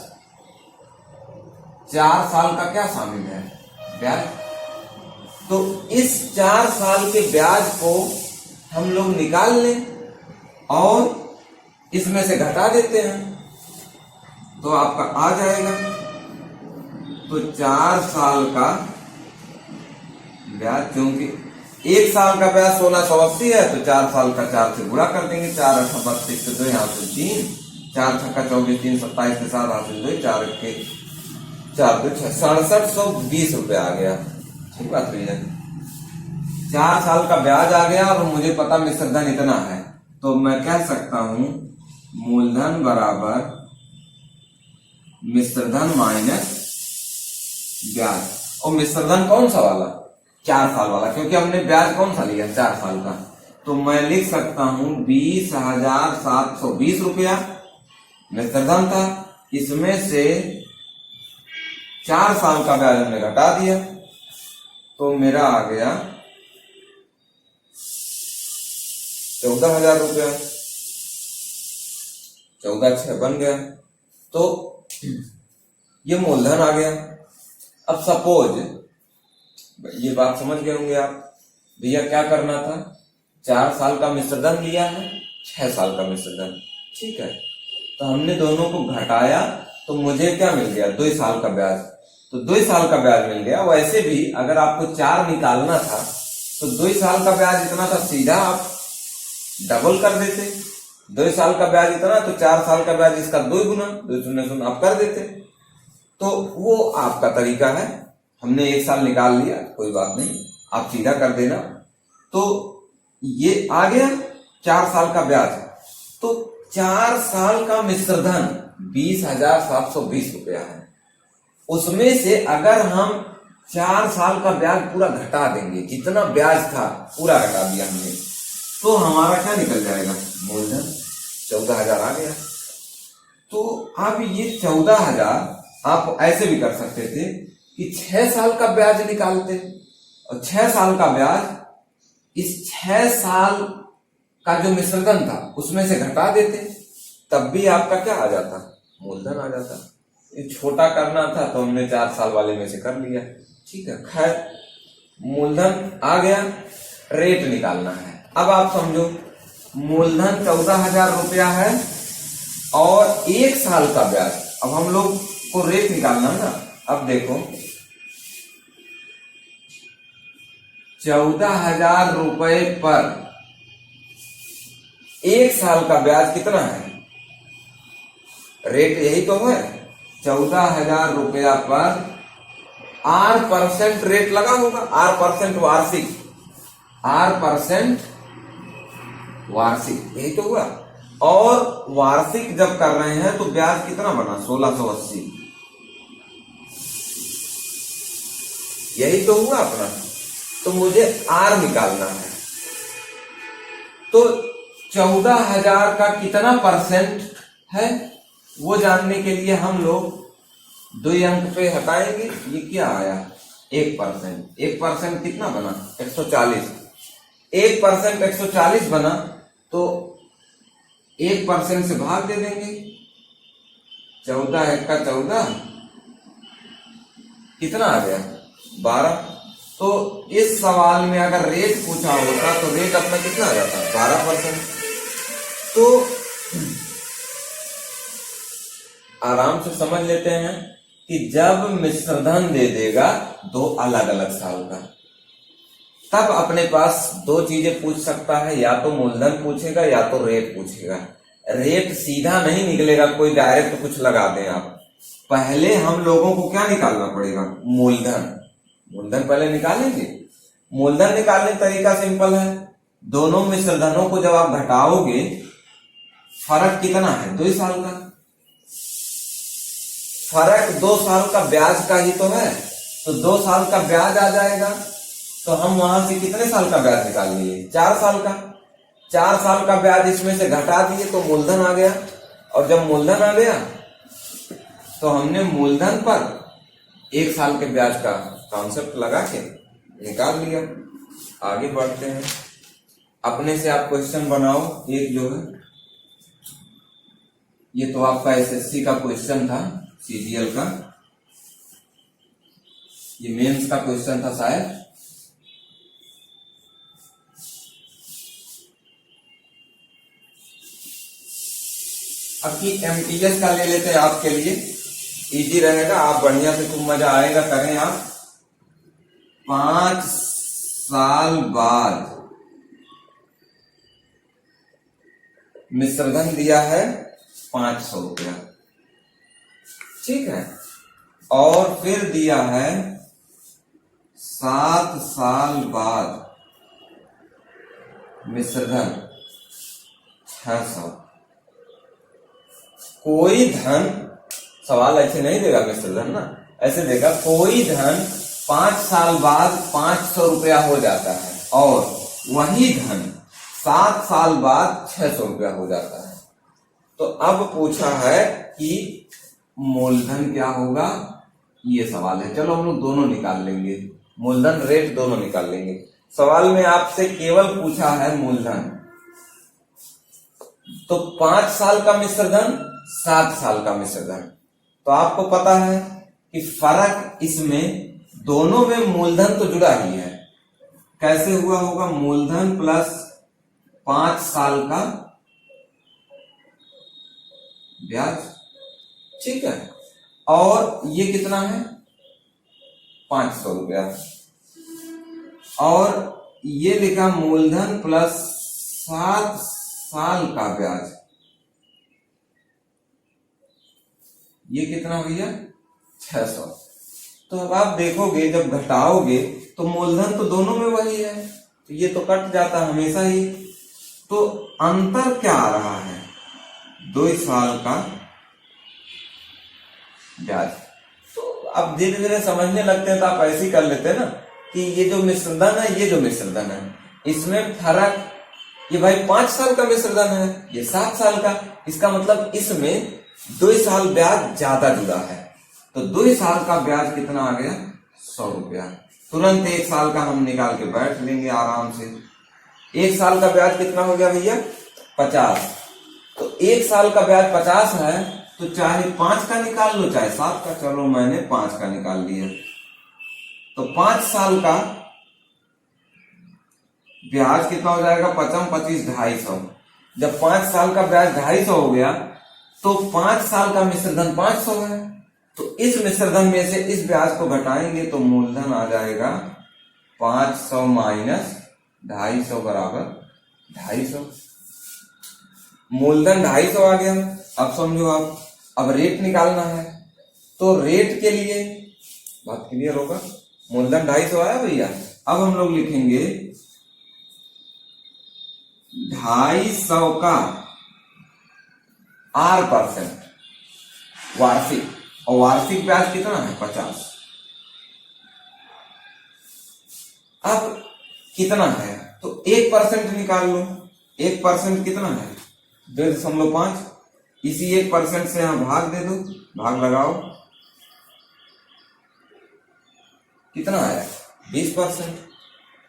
4 साल का क्या शामिल है, ब्याज। तो इस 4 साल के ब्याज को हम लोग निकाल लें और इसमें से घटा देते हैं तो आपका आ जाएगा। तो 4 साल का ब्याज, क्योंकि 1 साल का ब्याज 1680 है तो 4 साल का 4 से गुणा कर देंगे, 4 8 32 से 2 यहाँ से 3, 4 छक्का 24, 3 27 के साथ हासिल 2, 4 के 4 2 6, 6720 रुपया आ गया। ठीक बात हुई है, 4 साल का ब्याज आ गया और मुझे पता मिश्रधन इतना है तो मैं कह सकता हूं मूलधन बराबर मिश्रधन माइनस ब्याज। और मिश्रधन कौन सा वाला, 4 साल वाला, क्योंकि हमने ब्याज कौन सा लिया, 4 साल का। तो मैं लिख सकता हूं 20,720 रुपया मिश्रधन था। इसमें से 4 साल का ब्याज हमने घटा दिया तो मेरा आ गया 14,000 रुपया। 14,6 बन गया तो ये मूलधन आ गया। अब सपोज ये बात समझ गए होंगे आप, भैया क्या करना था, 4 साल का मिश्रधन लिया है, 6 साल का मिश्रधन, ठीक है। तो हमने दोनों को घटाया तो मुझे क्या मिल गया, 2 साल का ब्याज। तो 2 साल का ब्याज मिल गया। वैसे भी अगर आपको 4 निकालना था तो 2 साल का ब्याज इतना था, सीधा आप डबल कर देते। 2 साल का ब्याज इतना तो 4 साल का ब्याज इसका 2 गुना, 2 शून्य शून्य आप कर देते। तो वो आपका तरीका है। हमने 1 साल निकाल लिया, कोई बात नहीं, आप सीधा कर देना। तो ये आ गया 4 साल का ब्याज। तो 4 साल का मिश्रधन 20,720 रुपया है। उसमें से अगर हम 4 साल का ब्याज पूरा घटा देंगे, जितना ब्याज था पूरा घटा दिया हमने, तो हमारा क्या निकल जाएगा, मूलधन 14,000 आ गया। तो अब ये 14,000 आप ऐसे भी कर सकते थे कि 6 साल का ब्याज निकालते और 6 साल का ब्याज इस 6 साल का जो मिश्रधन था उसमें से घटा देते, तब भी आपका क्या आ जाता, मूलधन आ जाता। ये छोटा करना था तो हमने 4 साल वाले में से कर लिया, ठीक है। खैर मूलधन आ गया, रेट निकालना है। अब आप समझो मूलधन 14,000 रुपया है और 1 साल का ब्याज। अब हम लोग को रेट निकालना है ना। अब देखो 14,000 रुपए पर 1 साल का ब्याज कितना है, रेट यही तो है। 14,000 रुपया पर 8% रेट लगा होगा, 8% वार्षिक, 8% वार्षिक, यही तो हुआ। और वार्षिक जब कर रहे हैं तो ब्याज कितना बना, 1680, यही तो हुआ अपना। तो मुझे आर निकालना है। तो 14,000 का कितना परसेंट है वो जानने के लिए हम लोग 2 अंक पे हटाएंगे। ये क्या आया, 1%। 1% कितना बना, 140। 1% 140 बना तो 1% से भाग दे देंगे। 14 1 का 14, कितना आ गया, 12। तो इस सवाल में अगर रेट पूछा होता तो रेट अपना कितना आ जाता, 12%। तो आराम से समझ लेते हैं कि जब मिश्रधन दे देगा 2 अलग अलग साल का, तब अपने पास 2 चीजें पूछ सकता है, या तो मूलधन पूछेगा या तो रेट पूछेगा। रेट सीधा नहीं निकलेगा, कोई डायरेक्ट कुछ लगा दें आप। पहले हम लोगों को क्या निकालना पड़ेगा, मूलधन। मूलधन पहले निकालेंगे। मूलधन निकालने का तरीका सिंपल है। दोनों मिश्रधनों को जब आप घटाओगे, फर्क कितना है, 2 साल का। फर्क 2 साल का ब्याज का ही तो है, तो 2 साल का ब्याज आ जाएगा। तो हम वहां से कितने साल का ब्याज निकाल लिए, 4 साल का। 4 साल का ब्याज इसमें से घटा दिए तो मूलधन आ गया। और जब मूलधन आ गया तो हमने मूलधन पर 1 साल के ब्याज का कॉन्सेप्ट लगा के निकाल लिया। आगे बढ़ते हैं। अपने से आप क्वेश्चन बनाओ। एक जो है, ये तो आपका एसएससी का क्वेश्चन था, सीजीएल का, ये मेंस का क्वेश्चन था शायद। अब की एमटीएस का ले लेते हैं आपके लिए, इजी रहेगा, आप बढ़िया से, खूब मजा आएगा, करें आप। 5 साल बाद मिश्रधन दिया है 500 रुपया, ठीक है। और फिर दिया है 7 साल बाद मिश्रधन 600। कोई धन, सवाल ऐसे नहीं देगा मिश्रधन ना, ऐसे देगा कोई धन 5 साल बाद 500 रुपया हो जाता है, और वही धन 7 साल बाद 600 रुपया हो जाता है। तो अब पूछा है कि मूलधन क्या होगा, ये सवाल है। चलो हम लोग दोनों निकाल लेंगे, मूलधन रेट दोनों निकाल लेंगे। सवाल में आपसे केवल पूछा है मूलधन, तो 5 साल का मिश्र धन, 7 साल का मिश्र धन। तो आपको पता है कि फर्क इसमें दोनों में मूलधन तो जुड़ा ही है। कैसे हुआ होगा, मूलधन प्लस 5 साल का ब्याज, ठीक है। और ये कितना है, 500 रुपया। और ये लिखा मूलधन प्लस 7 साल का ब्याज, ये कितना भैया, 600। तो अब आप देखोगे जब घटाओगे तो मूलधन तो दोनों में वही है, तो ये तो कट जाता हमेशा ही। तो अंतर क्या आ रहा है, 2 साल का ब्याज। तो अब धीरे धीरे समझने लगते हैं तो आप ऐसे ही कर लेते हैं ना कि ये जो मिश्रधन है, ये जो मिश्रधन है, इसमें फर्क, ये भाई 5 साल का मिश्रधन है, ये 7 साल का, इसका मतलब इसमें 2 साल ब्याज ज्यादा जुड़ा है। तो 2 साल का ब्याज कितना आ गया, 100 रुपया। तुरंत 1 साल का हम निकाल के बैठ लेंगे आराम से। 1 साल का ब्याज कितना हो गया भैया, 50। तो 1 साल का ब्याज 50 है, तो चाहे 5 का निकाल लो चाहे 7 का। चलो मैंने 5 का निकाल लिया। तो 5 साल का ब्याज कितना हो जाएगा, 55 25 250। जब 5 साल का ब्याज 250 हो गया तो 5 साल का मिश्रधन 500 है। तो इस मिश्रधन में से इस ब्याज को घटाएंगे तो मूलधन आ जाएगा 500 माइनस 250 बराबर 250। मूलधन 250 आ गया। अब समझो आप, अब रेट निकालना है। तो रेट के लिए बात क्लियर होगा, मूलधन 250 आया भैया। अब हम लोग लिखेंगे 250 का R% वार्षिक, और वार्षिक ब्याज कितना है, 50। अब कितना है, तो 1% निकाल लो। 1% कितना है, 2.5। इसी 1% से यहां भाग दे दो, भाग लगाओ, कितना आया, 20%।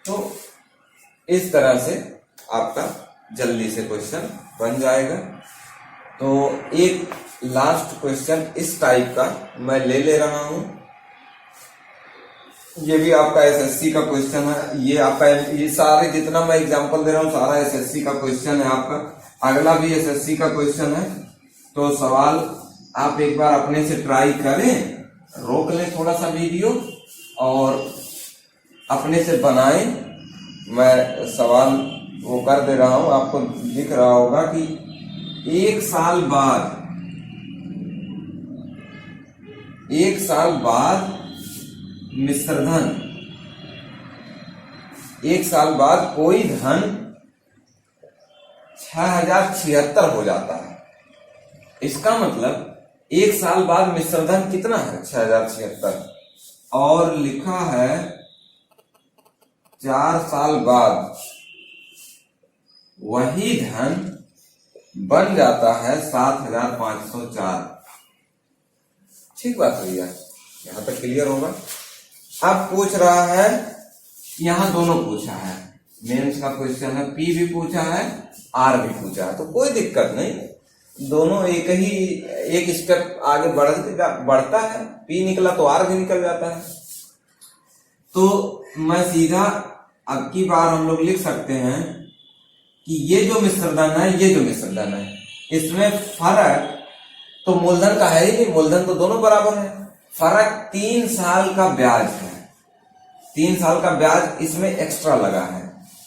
तो इस तरह से आपका जल्दी से क्वेश्चन बन जाएगा। तो एक लास्ट क्वेश्चन इस टाइप का मैं ले रहा हूं। ये भी आपका एसएससी का क्वेश्चन है। ये आपका, ये सारे जितना मैं एग्जांपल दे रहा हूं सारा एसएससी का क्वेश्चन है आपका। अगला भी एसएससी का क्वेश्चन है। तो सवाल आप एक बार अपने से ट्राई करें, रोक लें थोड़ा सा वीडियो और अपने से बनाएं। मैं सवाल वो कर दे रहा हूं, आपको दिख रहा होगा कि 1 साल बाद, 1 साल बाद मिश्रधन, 1 साल बाद कोई धन 6076 हो जाता है। इसका मतलब 1 साल बाद मिश्रधन कितना है, 6076। और लिखा है 4 साल बाद वही धन बन जाता है 7504। ठीक बात है भैया, यहां तक क्लियर होगा। अब पूछ रहा है, यहां दोनों पूछा है, मेंस का क्वेश्चन है, पी भी पूछा है, आर भी पूछा है। तो कोई दिक्कत नहीं, दोनों एक स्टेप आगे बढ़ता है। पी निकला तो आर भी निकल जाता है। तो मैं सीधा अब की बार हम लोग लिख सकते हैं कि ये जो मिश्रधन है, ये जो मिश्रधन है, इसमें फर्क तो मूलधन का है ही नहीं, मूलधन तो दोनों बराबर है। फर्क 3 साल का ब्याज है। 3 साल का ब्याज इसमें एक्स्ट्रा लगा है।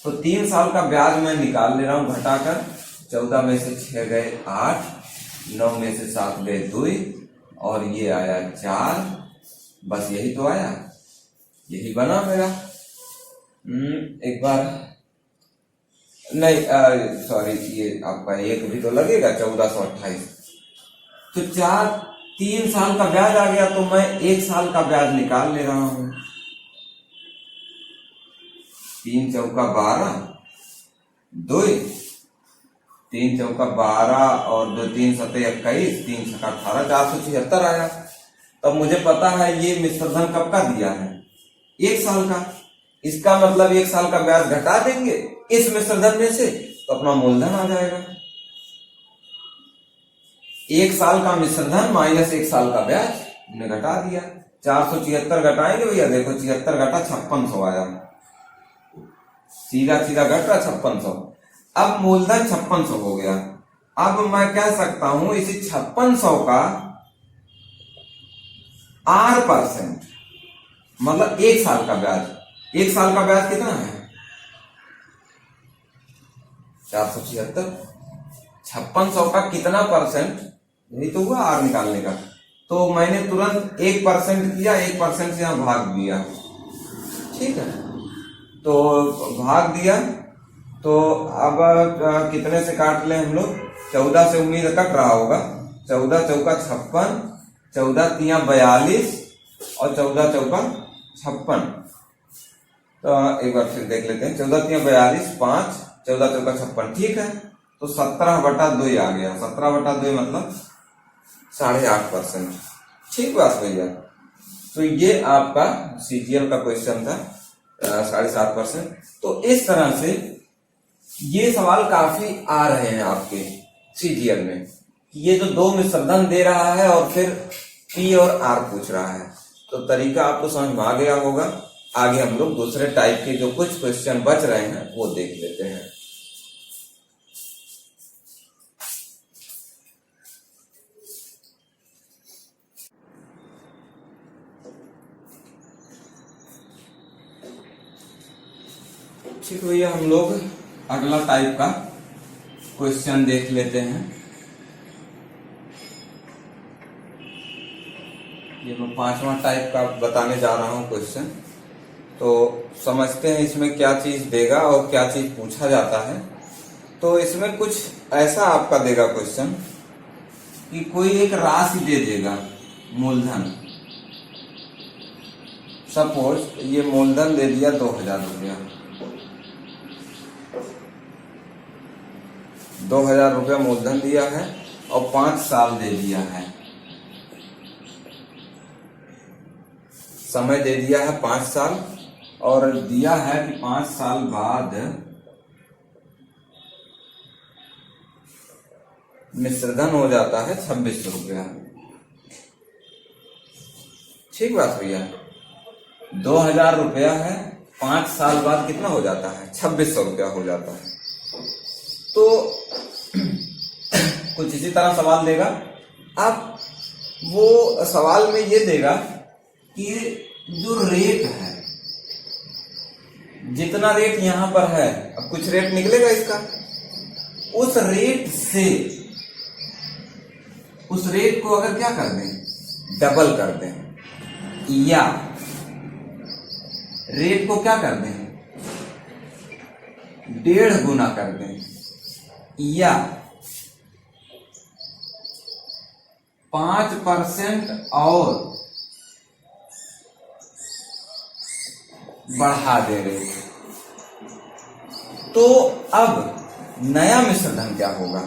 तो 3 साल का ब्याज मैं निकाल ले रहा हूं घटाकर। 14 में से 6 गए 8, 9 में से 7 गए 2, और ये आया 4। बस यही तो आया, यही बना मेरा। एक बार नहीं, सॉरी, ये आपका एक भी तो लगेगा, 1428। तो 3 साल का ब्याज आ गया, तो मैं 1 साल का ब्याज निकाल ले रहा हूं। 3 चौका 12, 2, 3 चौका 12 और 2 3 सते 21, 3 छक्का 18, 476 आया। तब मुझे पता है ये मिश्रधन कब का दिया है, 1 साल का। इसका मतलब 1 साल का ब्याज घटा देंगे इस मिश्रधन में से, तो अपना मूलधन आ जाएगा। 1 साल का मिश्रधन माइनस 1 साल का ब्याज हमने घटा दिया। 476 घटाएंगे भैया, देखो 76 घटा 5600 आया, सीधा सीधा घट रहा 5600। अब मूलधन 5600 हो गया। अब मैं कह सकता हूं इसी 5600 का R%, मतलब 1 साल का ब्याज। 1 साल का ब्याज कितना है, 476। 5600 का कितना परसेंट, यही तो हुआ आर निकालने का। तो मैंने तुरंत 1% किया, 1% से यहां भाग दिया, ठीक है। तो भाग दिया, तो अब कितने से काट ले हम लोग, 14 से उम्मीद कट रहा होगा। 14 चौका 56, 14 तिया 42 और 14 चौका 56। तो एक बार फिर देख लेते हैं, 14 तिया 42, 5, 14 चौका 56, ठीक है। तो 17/2 आ गया। 17/2 मतलब 8.5%, ठीक बात भैया। तो ये आपका सीजीएल का क्वेश्चन था, 7.5%। तो इस तरह से ये सवाल काफी आ रहे हैं आपके सीजीएल में। ये जो 2 मिश्रधन दे रहा है और फिर पी और आर पूछ रहा है, तो तरीका आपको समझ में आ गया होगा। आगे हम लोग दूसरे टाइप के जो कुछ क्वेश्चन बच रहे हैं वो देख लेते हैं। ठीक भैया, हम लोग अगला टाइप का क्वेश्चन देख लेते हैं। ये मैं 5वां टाइप का बताने जा रहा हूं क्वेश्चन। तो समझते हैं इसमें क्या चीज देगा और क्या चीज पूछा जाता है। तो इसमें कुछ ऐसा आपका देगा क्वेश्चन कि कोई एक राशि दे देगा, मूलधन। सपोज ये मूलधन दे दिया 2000 रुपया, 2000 रुपया मूलधन दिया है और 5 साल दे दिया है, समय दे दिया है 5 साल, और दिया है कि 5 साल बाद मिश्रधन हो जाता है 2600 रुपया। ठीक बात भैया, 2000 रुपया है, 5 साल बाद कितना हो जाता है, 2600 रुपया हो जाता है। तो कुछ इसी तरह सवाल देगा। अब वो सवाल में ये देगा कि जो रेट है, जितना रेट यहां पर है, अब कुछ रेट निकलेगा इसका, उस रेट से, उस रेट को अगर क्या कर दें, डबल कर दें, या रेट को क्या कर दें, 1.5 गुना कर दें, या 5% और बढ़ा दे रहे थे, तो अब नया मिश्रधन क्या होगा।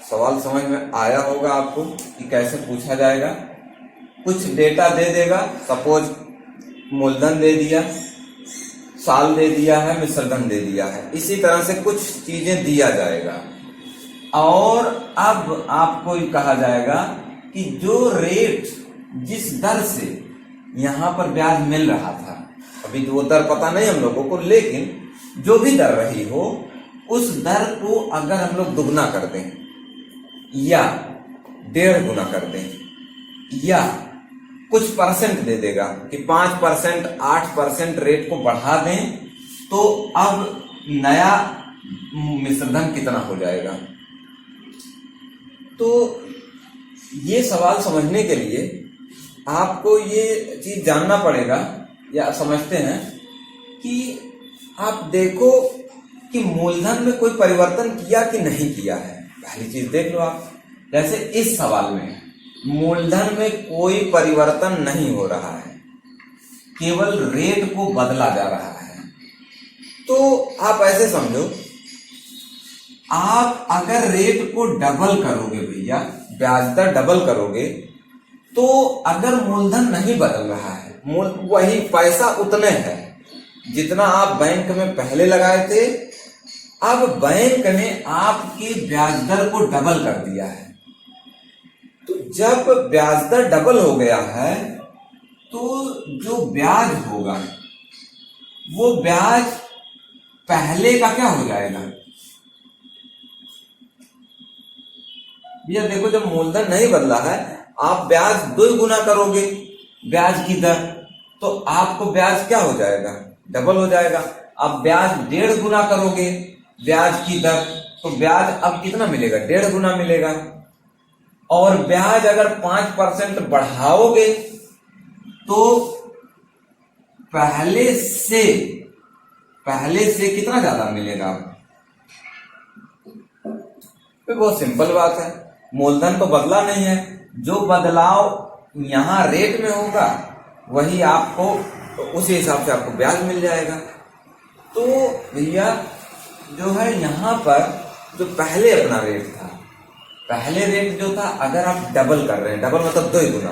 सवाल समझ में आया होगा आपको कि कैसे पूछा जाएगा। कुछ डेटा दे देगा, सपोज मूलधन दे दिया, साल दे दिया है, मिश्रधन दे दिया है, इसी तरह से कुछ चीजें दिया जाएगा। और अब आपको कहा जाएगा कि जो रेट, जिस दर से यहां पर ब्याज मिल रहा था, अभी तो वो दर पता नहीं हम लोगों को, लेकिन जो भी दर रही हो, उस दर को अगर हम लोग दुगना कर दें या 1.5 गुना कर दें, या कुछ परसेंट दे देगा कि 5%, 8% रेट को बढ़ा दें, तो अब नया मिश्रधन कितना हो जाएगा। तो ये सवाल समझने के लिए आपको ये चीज जानना पड़ेगा, या समझते हैं कि आप देखो कि मूलधन में कोई परिवर्तन किया कि नहीं किया है। पहली चीज देख लो आप, जैसे इस सवाल में मूलधन में कोई परिवर्तन नहीं हो रहा है, केवल रेट को बदला जा रहा है। तो आप ऐसे समझो, आप अगर रेट को डबल करोगे भैया, ब्याज दर डबल करोगे, तो अगर मूलधन नहीं बदल रहा है, वही पैसा उतने है जितना आप बैंक में पहले लगाए थे, अब बैंक ने आपकी ब्याज दर को डबल कर दिया है। तो जब ब्याज दर डबल हो गया है, तो जो ब्याज होगा वो ब्याज पहले का क्या हो जाएगा भैया? देखो, जब मूलधन नहीं बदला है, आप ब्याज 2 गुना करोगे ब्याज की दर, तो आपको ब्याज क्या हो जाएगा? डबल हो जाएगा। अब ब्याज 1.5 गुना करोगे ब्याज की दर, तो ब्याज अब कितना मिलेगा? 1.5 गुना मिलेगा। और ब्याज अगर 5% बढ़ाओगे तो पहले से कितना ज्यादा मिलेगा? तो बहुत सिंपल बात है, मूलधन तो बदला नहीं है, जो बदलाव यहां रेट में होगा वही आपको उसी हिसाब से आपको ब्याज मिल जाएगा। तो भैया जो है यहाँ पर जो पहले अपना रेट था, पहले रेट जो था, अगर आप डबल कर रहे हैं, डबल मतलब 2 गुना,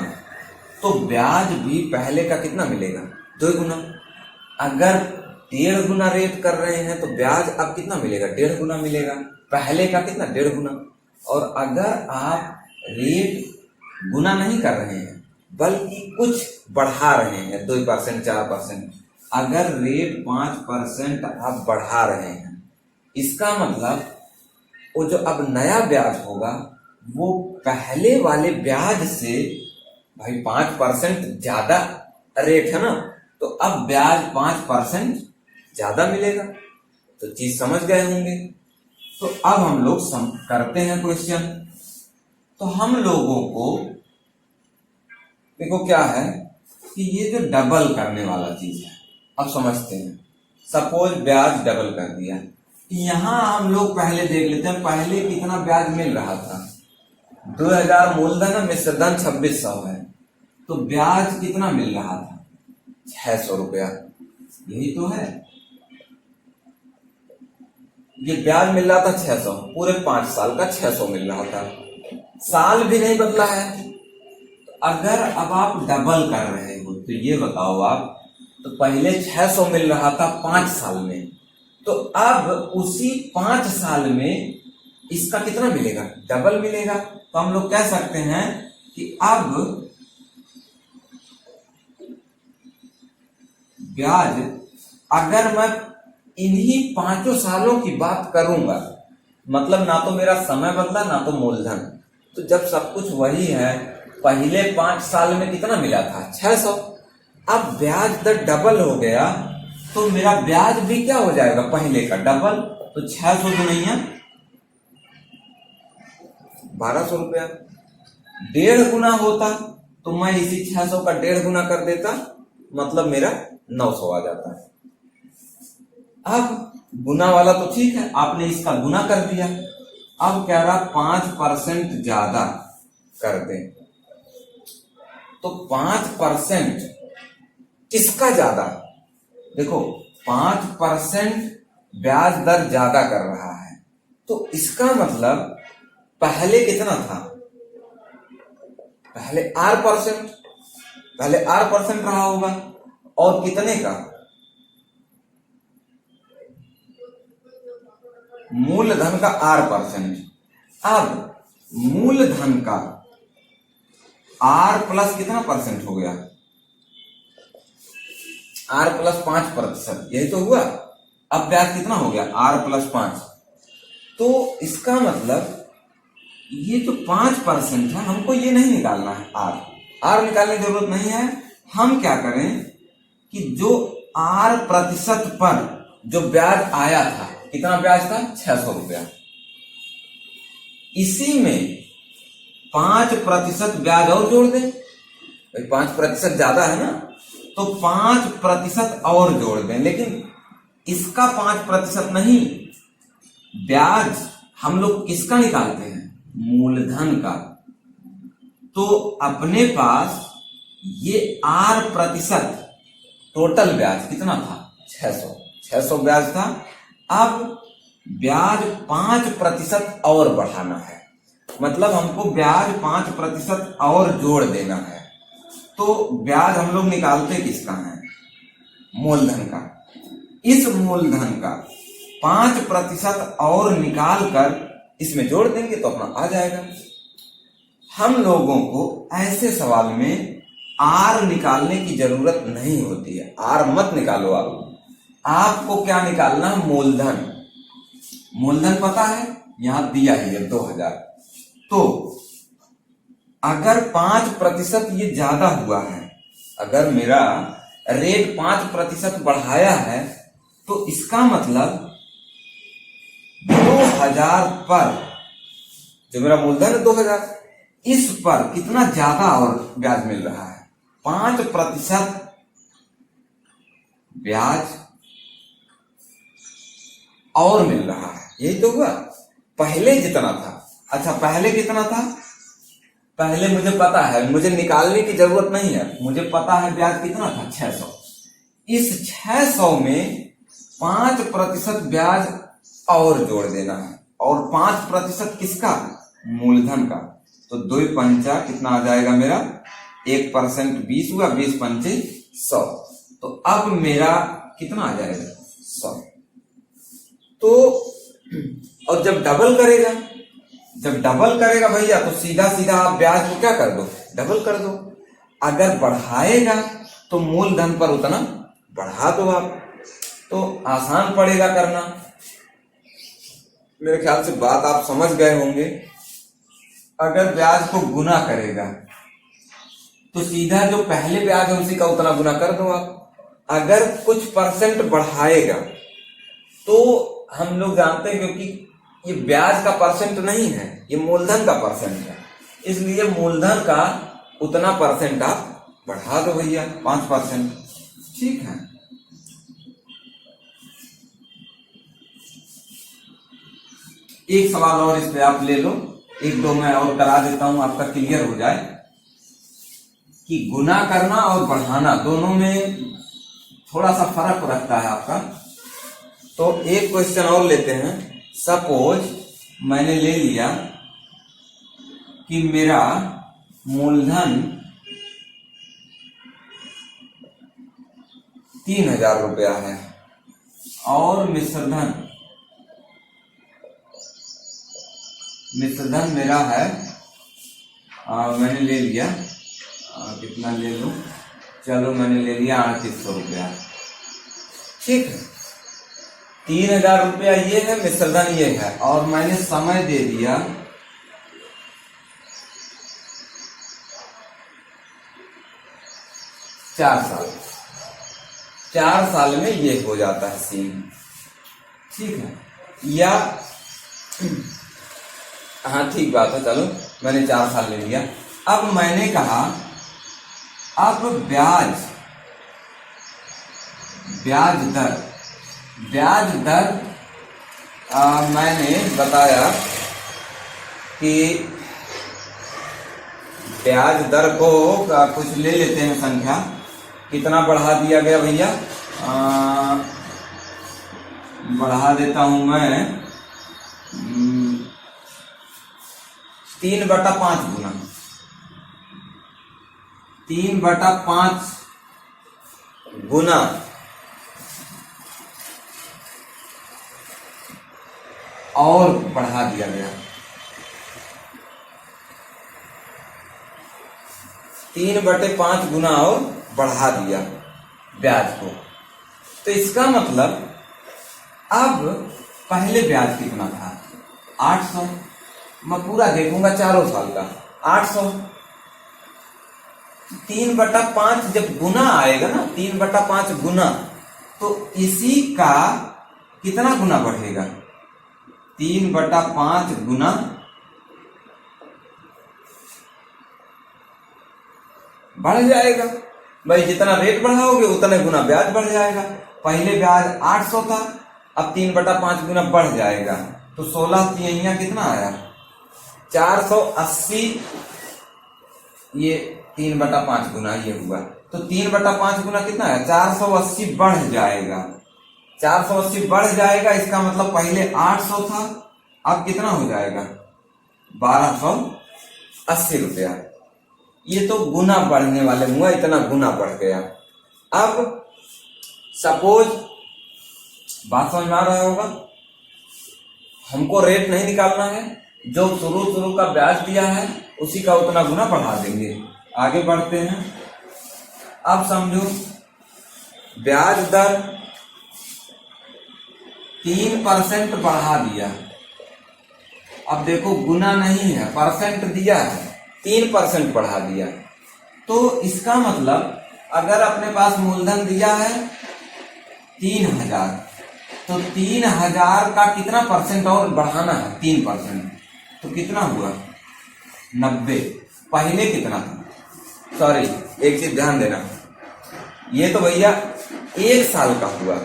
तो ब्याज भी पहले का कितना मिलेगा? 2 गुना। अगर 1.5 गुना रेट कर रहे हैं तो ब्याज अब कितना मिलेगा? 1.5 गुना मिलेगा। पहले का कितना? 1.5 गुना। और अगर आप रेट गुना नहीं कर रहे हैं बल्कि कुछ बढ़ा रहे हैं, 2%, 4%, अगर रेट 5% आप बढ़ा रहे हैं, इसका मतलब वो जो अब नया ब्याज होगा वो पहले वाले ब्याज से, भाई 5% ज्यादा रेट है ना, तो अब ब्याज 5% ज्यादा मिलेगा। तो चीज समझ गए होंगे। तो अब हम लोग करते हैं क्वेश्चन। तो हम लोगों को देखो क्या है कि ये जो डबल करने वाला चीज है, अब समझते हैं। सपोज ब्याज डबल कर दिया, यहां हम लोग पहले देख लेते हैं पहले कितना ब्याज मिल रहा था। 2000 मूलधन है, मिश्रधन 2600 है, तो ब्याज कितना मिल रहा था? 600 रुपया। यही तो है, ये ब्याज मिल रहा था 600, पूरे 5 साल का 600 मिल रहा था, साल भी नहीं बदला है। अगर अब आप डबल कर रहे हो तो ये बताओ आप, तो पहले 600 मिल रहा था 5 साल में, तो अब उसी 5 साल में इसका कितना मिलेगा? डबल मिलेगा। तो हम लोग कह सकते हैं कि अब ब्याज, अगर मैं इन्हीं 5 सालों की बात करूंगा, मतलब ना तो मेरा समय बदला ना तो मूलधन, तो जब सब कुछ वही है, पहले 5 साल में कितना मिला था? 600। अब ब्याज दर डबल हो गया तो मेरा ब्याज भी क्या हो जाएगा? पहले का डबल। तो 600 तो नहीं है, 1200 रुपया। 1.5 गुना होता तो मैं इसी 600 का 1.5 गुना कर देता, मतलब मेरा 900 आ जाता है। अब गुना वाला तो ठीक है, आपने इसका गुना कर दिया। अब कह रहा 5% ज्यादा कर दे, तो 5% किसका ज्यादा? देखो 5% ब्याज दर ज्यादा कर रहा है, तो इसका मतलब पहले कितना था? पहले R% रहा होगा, और कितने का? मूलधन का R%। अब मूलधन का R प्लस कितना परसेंट हो गया? R प्लस 5%, यही तो हुआ। अब ब्याज कितना हो गया? R plus 5। तो इसका मतलब ये जो 5% है, हमको ये नहीं निकालना है, R निकालने की जरूरत नहीं है। हम क्या करें कि जो R% पर जो ब्याज आया था, कितना ब्याज था? 600 रुपया, इसी में 5% ब्याज और जोड़ दें। 5% ज्यादा है ना, तो 5% और जोड़ दें, लेकिन इसका 5% नहीं, ब्याज हम लोग किसका निकालते हैं? मूलधन का। तो अपने पास ये 8% टोटल ब्याज कितना था? 600 ब्याज था। अब ब्याज 5% और बढ़ाना है, मतलब हमको ब्याज 5% और जोड़ देना है। तो ब्याज हम लोग निकालते किसका है? मूलधन का। इस मूलधन का 5% और निकाल कर इसमें जोड़ देंगे तो अपना आ जाएगा। हम लोगों को ऐसे सवाल में आर निकालने की जरूरत नहीं होती है। आर मत निकालो आपको क्या निकालना है? मूलधन। मूलधन पता है, यहां दिया ही है 2000। तो अगर 5% ये ज्यादा हुआ है, अगर मेरा रेट 5% बढ़ाया है, तो इसका मतलब 2000 पर, जो मेरा मूलधन है 2000, इस पर कितना ज्यादा और ब्याज मिल रहा है? 5% ब्याज और मिल रहा है। यही तो हुआ। पहले जितना था, अच्छा पहले कितना था? पहले मुझे पता है, मुझे निकालने की जरूरत नहीं है, मुझे पता है ब्याज कितना था? 600। इस 600 में 5% ब्याज और जोड़ देना है, और 5% किसका? मूलधन का। तो 2 पंचा कितना आ जाएगा मेरा? 1% 20 हुआ, 20 पंचे 100। तो अब मेरा कितना आ जाएगा? 100। तो और जब डबल करेगा भैया, तो सीधा सीधा आप ब्याज को क्या कर दो? डबल कर दो। अगर बढ़ाएगा तो मूलधन पर उतना बढ़ा दो आप, तो आसान पड़ेगा करना। मेरे ख्याल से बात आप समझ गए होंगे। अगर ब्याज को गुना करेगा तो सीधा जो पहले ब्याज है उसी का उतना गुना कर दो आप। अगर कुछ परसेंट बढ़ाएगा तो हम लोग जानते हैं, क्योंकि ये ब्याज का परसेंट नहीं है, ये मूलधन का परसेंट है, इसलिए मूलधन का उतना परसेंट आप बढ़ा दो भैया, 5%। ठीक है। एक सवाल और इस पे आप ले लो, 1-2 मैं और करा देता हूं, आपका क्लियर हो जाए कि गुना करना और बढ़ाना दोनों में थोड़ा सा फर्क रखता है आपका। तो एक क्वेश्चन और लेते हैं। सपोज मैंने ले लिया कि मेरा मूलधन 3000 रुपया है और मिश्रधन मेरा है, मैंने ले लिया, कितना ले लूं? चलो मैंने ले लिया 3800 रुपया। ठीक है, 3000 रुपया ये है, मिश्रधन ये है, और मैंने समय दे दिया 4 साल। 4 साल में ये हो जाता है सीन। ठीक है, या हाँ ठीक बात है, चलो मैंने 4 साल ले लिया। अब मैंने कहा अब ब्याज दर मैंने बताया कि ब्याज दर को कुछ ले लेते हैं संख्या। कितना बढ़ा दिया गया भैया? बढ़ा देता हूं मैं 3/5 गुना, 3/5 गुना और बढ़ा दिया गया। 3/5 गुना और बढ़ा दिया ब्याज को। तो इसका मतलब अब पहले ब्याज कितना था? 800। मैं पूरा देखूंगा चारों साल का। 800 3/5 जब गुना आएगा ना, 3/5 गुना, तो इसी का कितना गुना बढ़ेगा? 3/5 गुना बढ़ जाएगा भाई। जितना रेट बढ़ाओगे उतने गुना ब्याज बढ़ जाएगा। पहले ब्याज 800 था, अब 3/5 गुना बढ़ जाएगा, तो 16 तिहैया कितना आया? 480 ये 3/5 गुना ये हुआ, तो 3/5 गुना कितना है, 480 बढ़ जाएगा। 480 बढ़ जाएगा, इसका मतलब पहले 800 था, अब कितना हो जाएगा, 1280 रुपया। ये तो गुना बढ़ने वाले हुआ, इतना गुना बढ़ गया। अब सपोज बात समझ में आ रहा होगा, हमको रेट नहीं निकालना है, जो शुरू का ब्याज दिया है उसी का उतना गुना बढ़ा देंगे। आगे बढ़ते हैं। अब समझो ब्याज दर 3% बढ़ा दिया। अब देखो गुना नहीं है, परसेंट दिया है, 3% बढ़ा दिया। तो इसका मतलब अगर अपने पास मूलधन दिया है 3000, तो 3000 का कितना परसेंट और बढ़ाना है, 3%, तो कितना हुआ, 90। पहले कितना था, सॉरी एक चीज ध्यान देना, ये तो भैया 1 साल का हुआ,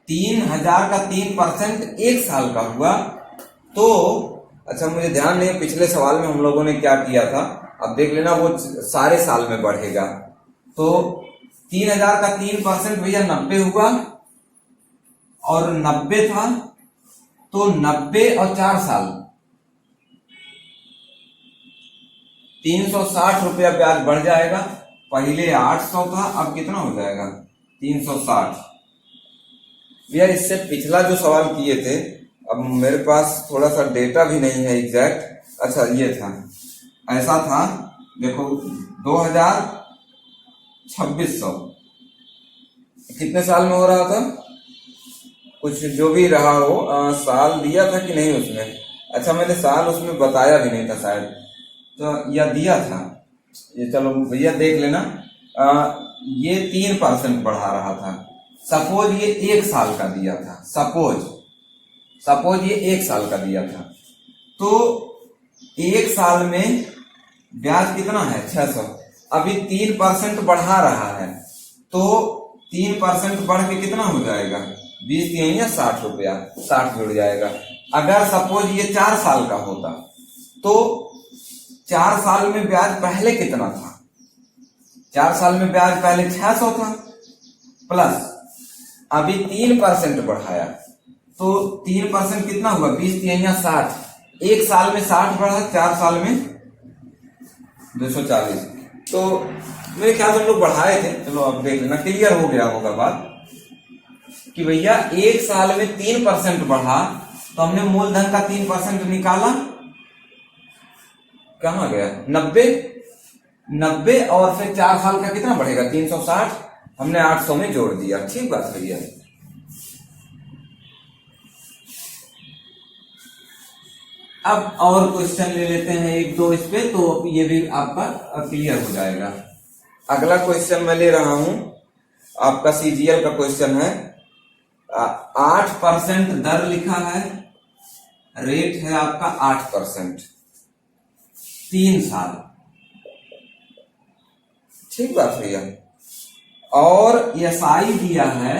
3000 का 3% 1 साल का हुआ। तो अच्छा मुझे ध्यान नहीं, पिछले सवाल में हम लोगों ने क्या किया था, अब देख लेना, वो सारे साल में बढ़ेगा। तो 3000 का 3% भैया 90 हुआ, और 90 था, तो 90 और 4 साल 360 रुपया ब्याज बढ़ जाएगा। पहले 800 था, अब कितना हो जाएगा, 360। भैया इससे पिछला जो सवाल किए थे, अब मेरे पास थोड़ा सा डेटा भी नहीं है एग्जैक्ट। अच्छा ये था, ऐसा था, देखो 2600 कितने साल में हो रहा था, कुछ जो भी रहा हो, साल दिया था कि नहीं उसमें, अच्छा मैंने साल उसमें बताया भी नहीं था शायद, तो यह दिया था, ये चलो भैया देख लेना। ये 3% बढ़ा रहा था। सपोज ये 1 साल का दिया था, सपोज ये 1 साल का दिया था, तो 1 साल में ब्याज कितना है, 600। अभी 3% बढ़ा रहा है, तो 3% बढ़ के कितना हो जाएगा, 20 या 60 रुपया, 60 जुड़ जाएगा। अगर सपोज ये 4 साल का होता, तो 4 साल में ब्याज पहले कितना था, 4 साल में ब्याज पहले 600 था, प्लस अभी 3% बढ़ाया, तो 3% कितना हुआ, 20 या 60, 1 साल में 60 बढ़ा, 4 साल में 240। तो मेरे ख्याल से हम लोग बढ़ाए थे, चलो अब देख लेना, क्लियर हो गया होगा बात कि भैया 1 साल में 3% बढ़ा, तो हमने मूलधन का 3% निकाला, कहां गया, 90, और फिर 4 साल का कितना बढ़ेगा, 360, हमने 800 में जोड़ दिया। ठीक बात भैया। अब और क्वेश्चन ले लेते हैं 1-2 इस पे, तो ये भी आपका क्लियर हो जाएगा। अगला क्वेश्चन मैं ले रहा हूं, आपका सीजीएल का क्वेश्चन है। 8% दर लिखा है, रेट है आपका 8%, 3 साल। ठीक बात भैया। और एसआई दिया है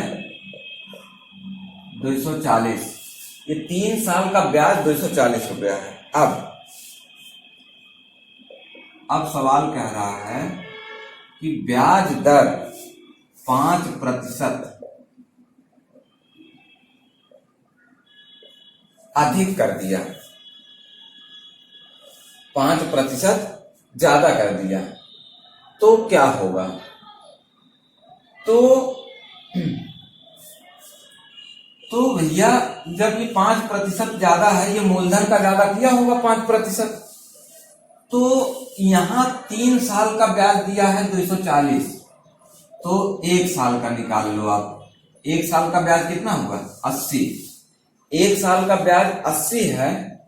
240, ये 3 साल का ब्याज 240 रुपया है। अब सवाल कह रहा है कि ब्याज दर 5% अधिक कर दिया, 5% ज्यादा कर दिया, तो क्या होगा। तो भैया जब ये 5% ज्यादा है, ये मूलधन का ज्यादा किया होगा 5%, तो यहां 3 साल का ब्याज दिया है 240, तो 1 साल का निकाल लो आप। 1 साल का ब्याज कितना होगा, 80। 1 साल का ब्याज 80 है,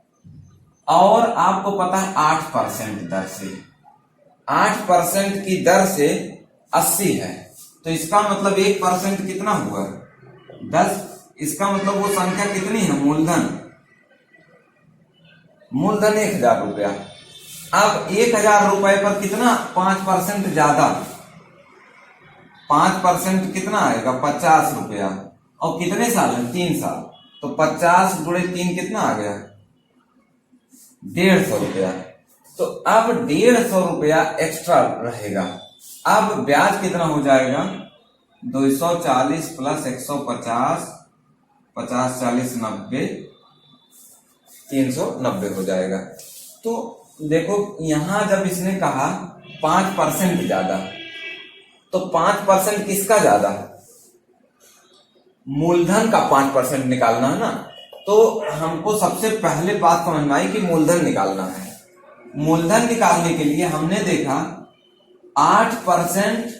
और आपको पता है 8% दर से, 8% की दर से 80 है, तो इसका मतलब 1% कितना हुआ, 10। इसका मतलब वो संख्या कितनी है, मूलधन 1000 रुपया। अब 1000 रुपए पर कितना, 5% ज्यादा, 5% कितना आएगा, 50 रुपया, और कितने साल है, 3 साल, तो 50 × 3 कितना आ गया, 150 रुपया। तो अब 150 रुपया एक्स्ट्रा रहेगा। अब ब्याज कितना हो जाएगा, 240 प्लस 150, 50 40 90, 390 हो जाएगा। तो देखो यहां जब इसने कहा 5% ज्यादा, तो 5% किसका ज्यादा, मूलधन का 5% निकालना है ना। तो हमको सबसे पहले बात समझना है कि मूलधन निकालना है। मूलधन निकालने के लिए हमने देखा 8%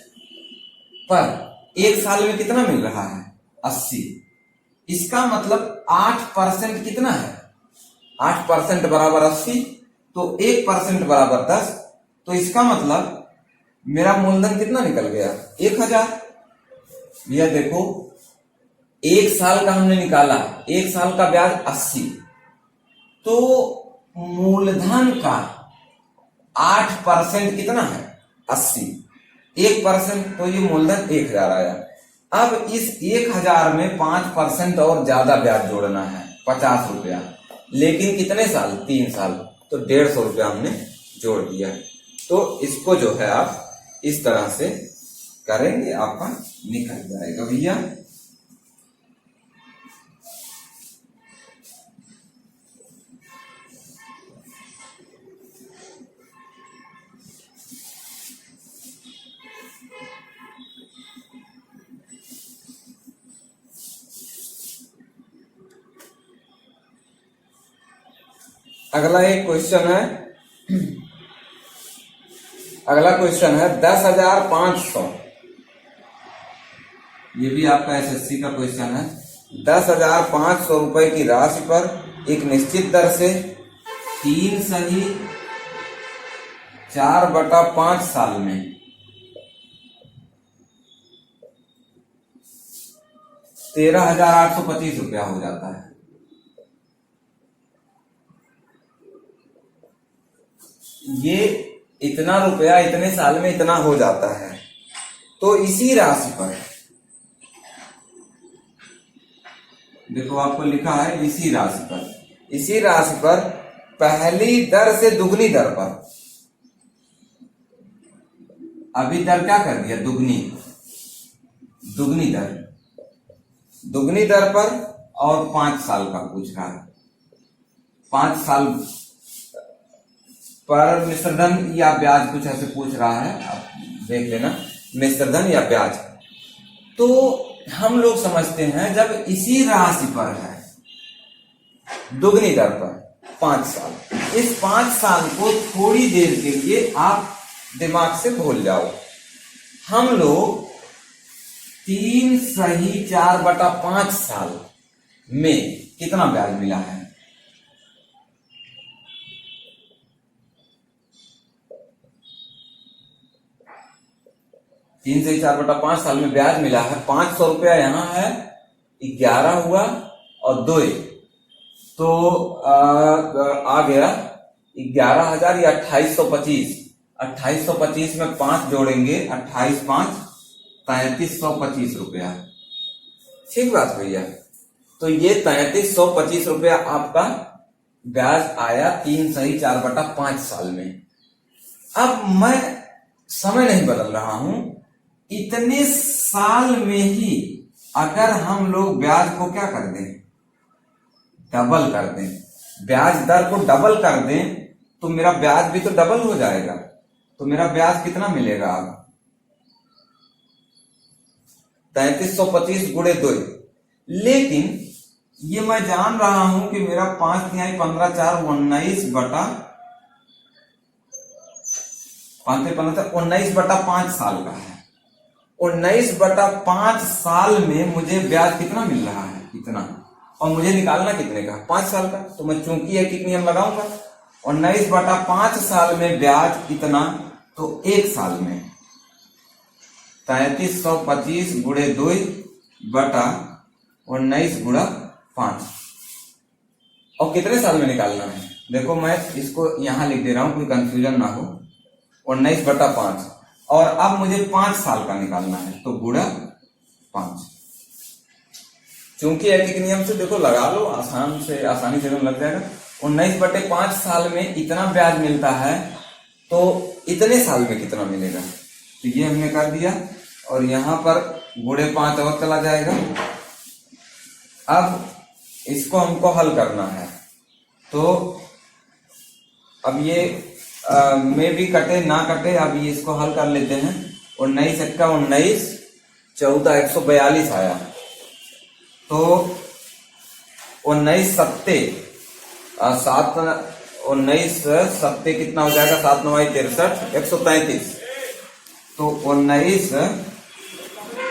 पर एक साल में कितना मिल रहा है, 80। इसका मतलब 8% कितना है, 8% बराबर 80, तो 1% बराबर 10। तो इसका मतलब मेरा मूलधन कितना निकल गया, 1000। भैया देखो एक साल का हमने निकाला, एक साल का ब्याज 80, तो मूलधन का 8% कितना है, 80, 1%, तो ये मूलधन 1000 आया। अब इस 1000 में 5% और ज्यादा ब्याज जोड़ना है, 50 रुपया, लेकिन कितने साल, 3 साल, तो 150 रुपया हमने जोड़ दिया। तो इसको जो है आप इस तरह से करेंगे, आपका निकल जाएगा भैया। अगला एक क्वेश्चन है, अगला क्वेश्चन है 10,500। ये भी आपका एसएससी का क्वेश्चन है। 10,500 रुपए की राशि पर एक निश्चित दर से 3 सही 4/5 साल में 13,825 रुपया हो जाता है। ये इतना रुपया इतने साल में इतना हो जाता है। तो इसी राशि पर देखो आपको लिखा है इसी राशि पर पहली दर से दुगनी दर पर, अभी दर क्या कर दिया, दुगनी दर पर, और 5 साल का पूछ रहा है। 5 साल पर मिश्र धन या ब्याज कुछ ऐसे पूछ रहा है, आप देख लेना, मिश्र धन या ब्याज। तो हम लोग समझते हैं जब इसी राशि पर है दुगनी दर पर 5 साल, इस 5 साल को थोड़ी देर के लिए आप दिमाग से भूल जाओ। हम लोग 3 सही 4/5 साल में कितना ब्याज मिला है, तीन से 4/5 साल में ब्याज मिला है 500 रुपया, यहां है 11 हुआ और 2, तो आ गया 11,000 या 2825। 2825 में 5 जोड़ेंगे, 28 5 3325 रुपया। ठीक बात भैया। तो ये 3325 रुपया आपका ब्याज आया 3 सही 4/5 साल में। अब मैं समय नहीं बदल रहा हूं, इतने साल में ही अगर हम लोग ब्याज को क्या कर दें, डबल कर दें, ब्याज दर को डबल कर दें, तो मेरा ब्याज भी तो डबल हो जाएगा। तो मेरा ब्याज कितना मिलेगा अब, 3325 गुणे 2। लेकिन ये मैं जान रहा हूं कि मेरा 5 तिहाई 15 4 19/5 साल का है। 19/5 साल में मुझे ब्याज कितना मिल रहा है, इतना, और मुझे निकालना कितने का, 5 साल का। तो मैं चूंकि एक नियम लगाऊंगा, 19/5 साल में ब्याज इतना, तो 1 साल में 3325 गुणे 2/19 गुणा 5। और कितने साल में निकालना है, देखो मैं इसको यहां लिख दे रहा हूं, कोई कंफ्यूजन ना हो। 19/5, और अब मुझे 5 साल का निकालना है, तो गुणा 5। चूंकि एक नियम से देखो लगा लो, आसानी से लग जाएगा। 19/5 साल में इतना ब्याज मिलता है, तो इतने साल में कितना मिलेगा। तो ये हमने कर दिया और यहाँ पर गुणे 5 और चला जाएगा। अब इसको हमको हल करना है, तो अब ये में भी कटे ना कटे, अब ये इसको हल कर लेते हैं। 19 एक्का 19, 14 142 आया, तो 19 सत्ते 19 सत्ते कितना हो जाएगा, 7 9 63 133। तो 19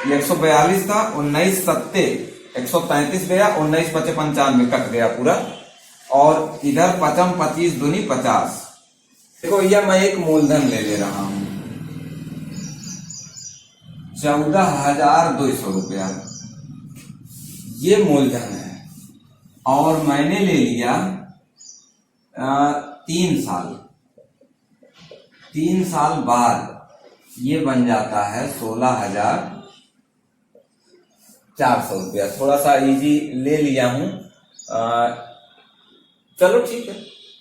142 था, 19 सत्ते 133 गया, 19 5 95 कट गया पूरा, और इधर 5 25 दूनी 50। देखो यह मैं एक मूलधन ले रहा हूं 14,200 रुपया, ये मूलधन है, और मैंने ले लिया 3 साल बाद ये बन जाता है 16,400 रुपया। थोड़ा सा इजी ले लिया हूं, चलो ठीक है,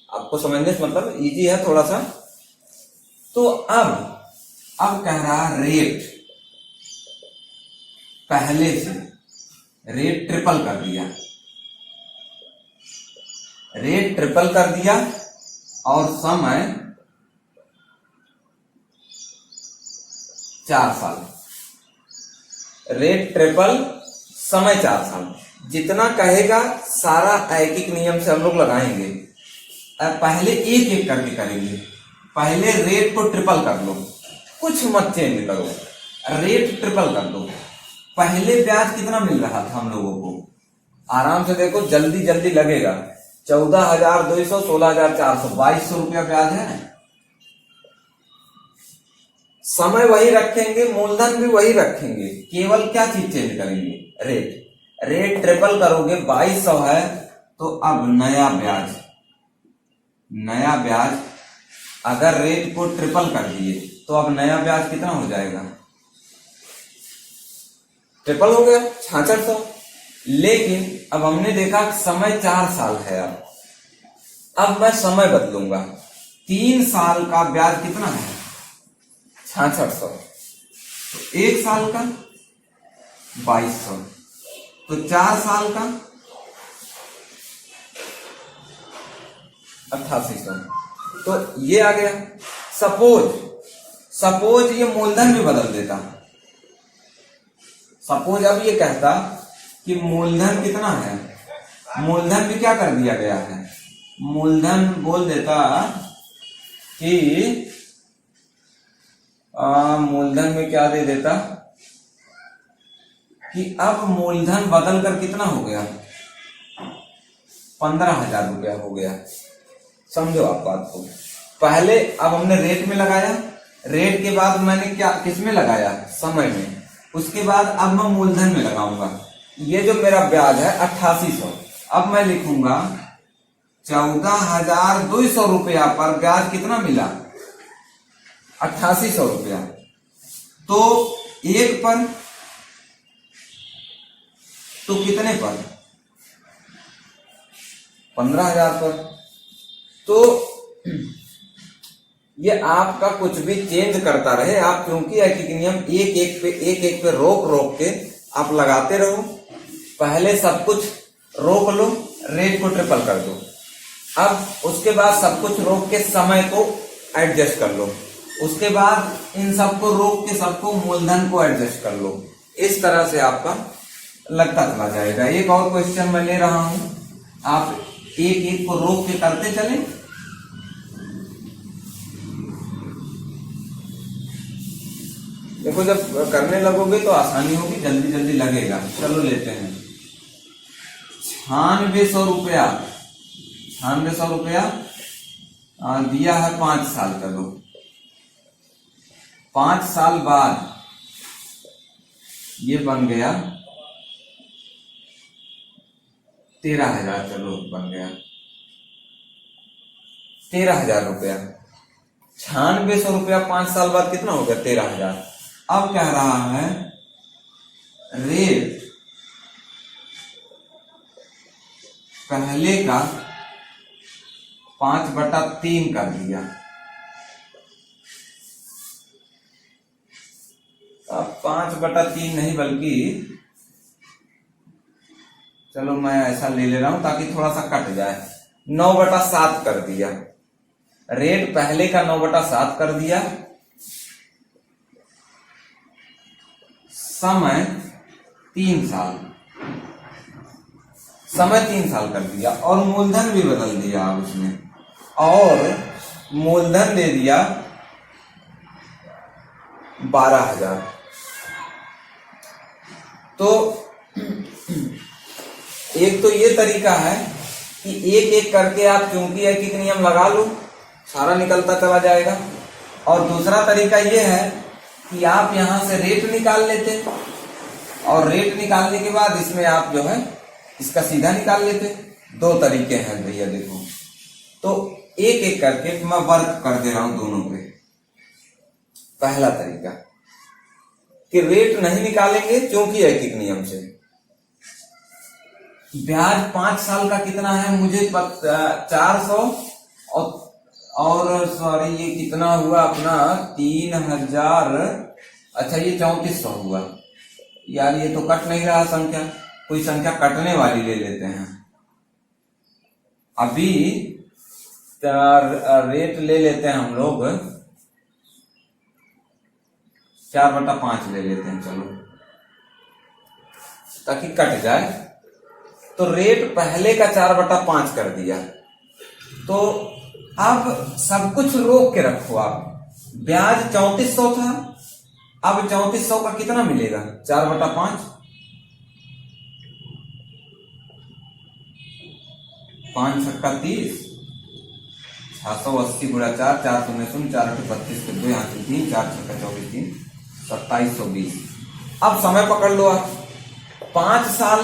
आपको समझने से मतलब इजी है थोड़ा सा। तो अब कह रहा रेट, पहले से रेट ट्रिपल कर दिया, रेट ट्रिपल कर दिया, और समय 4 साल। रेट ट्रिपल, समय 4 साल। जितना कहेगा सारा ऐकिक नियम से हम लोग लगाएंगे। पहले एक एक करके करेंगे। पहले रेट को ट्रिपल कर लो, कुछ मत चेंज करो, रेट ट्रिपल कर दो। पहले ब्याज कितना मिल रहा था हम लोगों को, आराम से देखो, जल्दी जल्दी लगेगा। 14,200, 16,400, 2,200 रुपया ब्याज है। समय वही रखेंगे, मूलधन भी वही रखेंगे, केवल क्या चीज चेंज करेंगे, रेट। रेट ट्रिपल करोगे, 2,200 है, तो अब नया ब्याज अगर रेट को ट्रिपल कर दिए तो अब नया ब्याज कितना हो जाएगा, ट्रिपल हो गया 6600। लेकिन अब हमने देखा समय 4 साल है। अब मैं समय बदलूंगा। 3 साल का ब्याज कितना है, 6600। 1 साल का 2,200, तो 4 साल का 8,800। तो ये आ गया। सपोज ये मूलधन भी बदल देता। सपोज अब ये कहता कि मूलधन कितना है, मूलधन भी क्या कर दिया गया है, मूलधन बोल देता कि मूलधन में क्या दे देता कि अब मूलधन बदल कर कितना हो गया, 15,000 रुपया हो गया। समझो आप बात को। पहले अब हमने रेट में लगाया, रेट के बाद मैंने क्या किस में लगाया, समय में। उसके बाद अब मैं मूलधन में लगाऊंगा। ये जो मेरा ब्याज है 8,800, अब मैं लिखूंगा 14,200 रुपया पर ब्याज कितना मिला, 8,800 रुपया। तो एक पर, तो कितने पर, 15,000 पर। तो ये आपका कुछ भी चेंज करता रहे आप, क्योंकि ऐकिक नियम एक एक पे रोक के आप लगाते रहो। पहले सब कुछ रोक लो, रेट को ट्रिपल कर दो। अब उसके बाद सब कुछ रोक के समय को एडजस्ट कर लो। उसके बाद इन सबको रोक के सबको मूलधन को एडजस्ट कर लो। इस तरह से आपका लगता चला जाएगा। एक और क्वेश्चन मैं ले रहा हूं, आप एक एक को रोक के करते चले। देखो जब करने लगोगे तो आसानी होगी, जल्दी जल्दी लगेगा। चलो लेते हैं 9600 रुपया। 9600 रुपया दिया है 5 साल का। लो 5 साल बाद ये बन गया 13,000। चलो बन गया 13,000 रुपया। 9600 रुपया 5 साल बाद कितना हो गया, 13,000। अब कह रहा है रेट पहले का 5/3 कर दिया। अब 5/3 नहीं, बल्कि चलो मैं ऐसा ले ले रहा हूं ताकि थोड़ा सा कट जाए, 9/7 कर दिया। रेट पहले का 9/7 कर दिया, समय 3 साल, समय 3 साल कर दिया, और मूलधन भी बदल दिया अब उसमें, और मूलधन दे दिया 12,000। तो एक तो ये तरीका है कि एक एक करके आप चूंकि एक नियम लगा लो, सारा निकलता चला जाएगा। और दूसरा तरीका ये है कि आप यहां से रेट निकाल लेते, और रेट निकालने के बाद इसमें आप जो है इसका सीधा निकाल लेते। दो तरीके हैं भैया, देखो। तो एक एक करके मैं वर्क कर दे रहा हूं दोनों पे। पहला तरीका कि रेट नहीं निकालेंगे क्योंकि ऐकिक नियम से। ब्याज 5 साल का कितना है मुझे 400, और सॉरी ये कितना हुआ अपना 3000, अच्छा ये 3400 हुआ। यार ये तो कट नहीं रहा संख्या, कोई संख्या कटने वाली ले लेते हैं। अभी रेट ले लेते हैं हम लोग 4/5 ले लेते हैं, चलो ताकि कट जाए। तो रेट पहले का 4/5 कर दिया। तो अब सब कुछ रोक के रखो आप। ब्याज 3400 था, अब 3400 का कितना मिलेगा 4/5, 5 छक्का 30, 680 गुणा 4, 4 शून्य शून्य, 4 8 32 के 2, यहाँ से 3, 4 छक्का 24, 3 2720। अब समय पकड़ लो आप, 5 साल,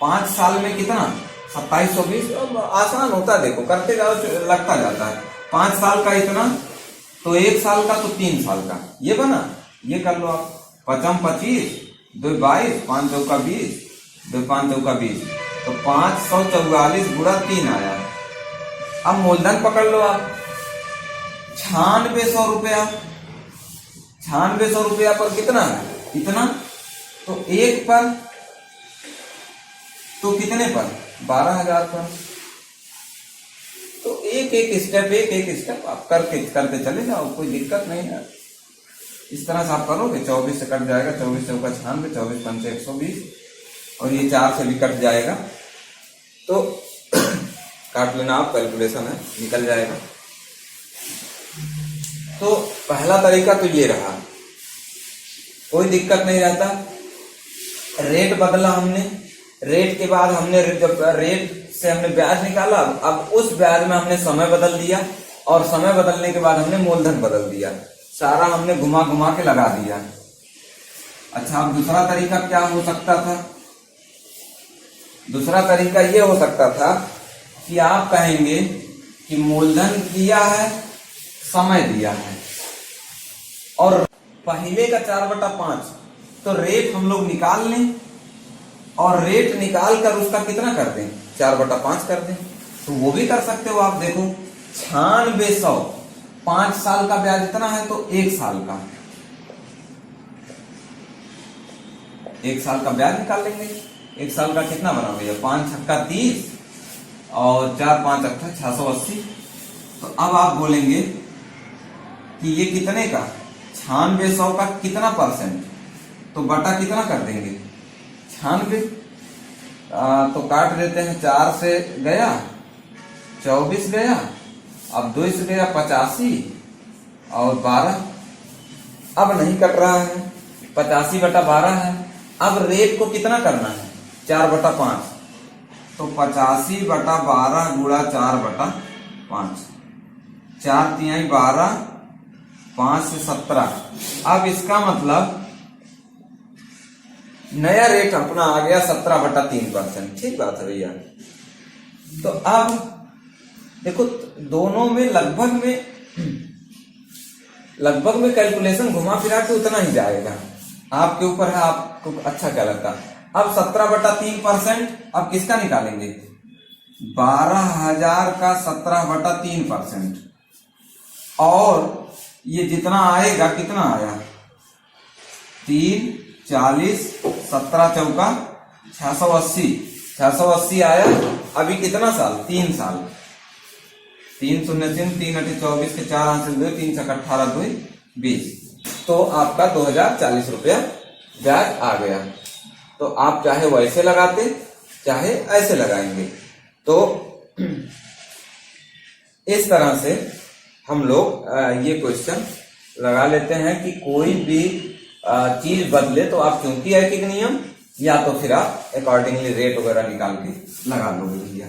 5 साल में कितना 2720। अब आसान होता है, देखो करते जाओ लगता जाता है। 5 साल का इतना, तो 1 साल का, तो 3 साल का ये बना, ये कर लो आप। 5 25, 2 22, 5 चौका 20, 2 5 चौका 20, तो 544 गुणा 3 आया। अब मूलधन पकड़ लो आप, 9600 रुपया। 9600 रुपया पर कितना है, इतना, तो एक पर, तो कितने पर 12,000 पर। तो एक एक स्टेप आप करते चले जाओ, कोई दिक्कत नहीं है। इस तरह से आप करोगे 24 से कट जाएगा, 24 चौका 96, 24 पंचे 120, और ये 4 से भी कट जाएगा। तो काट लेना आप, कैलकुलेशन है, निकल जाएगा। तो पहला तरीका तो ये रहा, कोई दिक्कत नहीं रहता। रेट बदला हमने, रेट के बाद हमने जब रेट से हमने ब्याज निकाला, अब उस ब्याज में हमने समय बदल दिया, और समय बदलने के बाद हमने मूलधन बदल दिया। सारा हमने घुमा घुमा के लगा दिया। अच्छा, अब दूसरा तरीका क्या हो सकता था? दूसरा तरीका ये हो सकता था कि आप कहेंगे कि मूलधन दिया है, समय दिया है, और पहले का 4/5, तो रेट हम लोग निकाल लें, और रेट निकाल कर उसका कितना कर दें 4/5 कर दें। तो वो भी कर सकते हो आप। देखो 9600, 5 साल का ब्याज इतना है, तो 1 साल का, 1 साल का ब्याज निकाल लेंगे। 1 साल का कितना बना भैया, 5 छक्का 30, और 4 5 अट्ठा 680। तो अब आप बोलेंगे कि ये कितने का, 9600 का कितना परसेंट, तो बटा कितना कर देंगे 96। तो काट देते हैं, 4 से गया 24 गया, अब 2 से गया 85, और 12, अब नहीं कट रहा है, 85/12 है। अब रेट को कितना करना है 4/5, तो 85/12 गुणा 4/5, 4 तिहाई 12, 5 से 17। अब इसका मतलब नया रेट अपना आ गया 17/3%। ठीक बात है भैया। तो अब देखो दोनों में लगभग में कैलकुलेशन घुमा फिरा के उतना ही जाएगा, आपके ऊपर है, आपको अच्छा क्या लगता है। अब 17/3%, अब किसका निकालेंगे 12,000 का 17/3%, और ये जितना आएगा, कितना आया, 3, 40, 17 चौका 680, 680 आया। अभी कितना साल, 3 साल, 3 शून्य 3, 3 अठी 24 के 4 हासिल 2, 3 छक 18 2 20, तो आपका 2040 रुपया ब्याज आ गया। तो आप चाहे वैसे लगाते चाहे ऐसे लगाएंगे। तो इस तरह से हम लोग ये क्वेश्चन लगा लेते हैं कि कोई भी चीज बदले तो आप क्योंकि ऐकिक नियम, या तो फिर आप अकॉर्डिंगली रेट वगैरह निकाल के लगा लोगे भैया।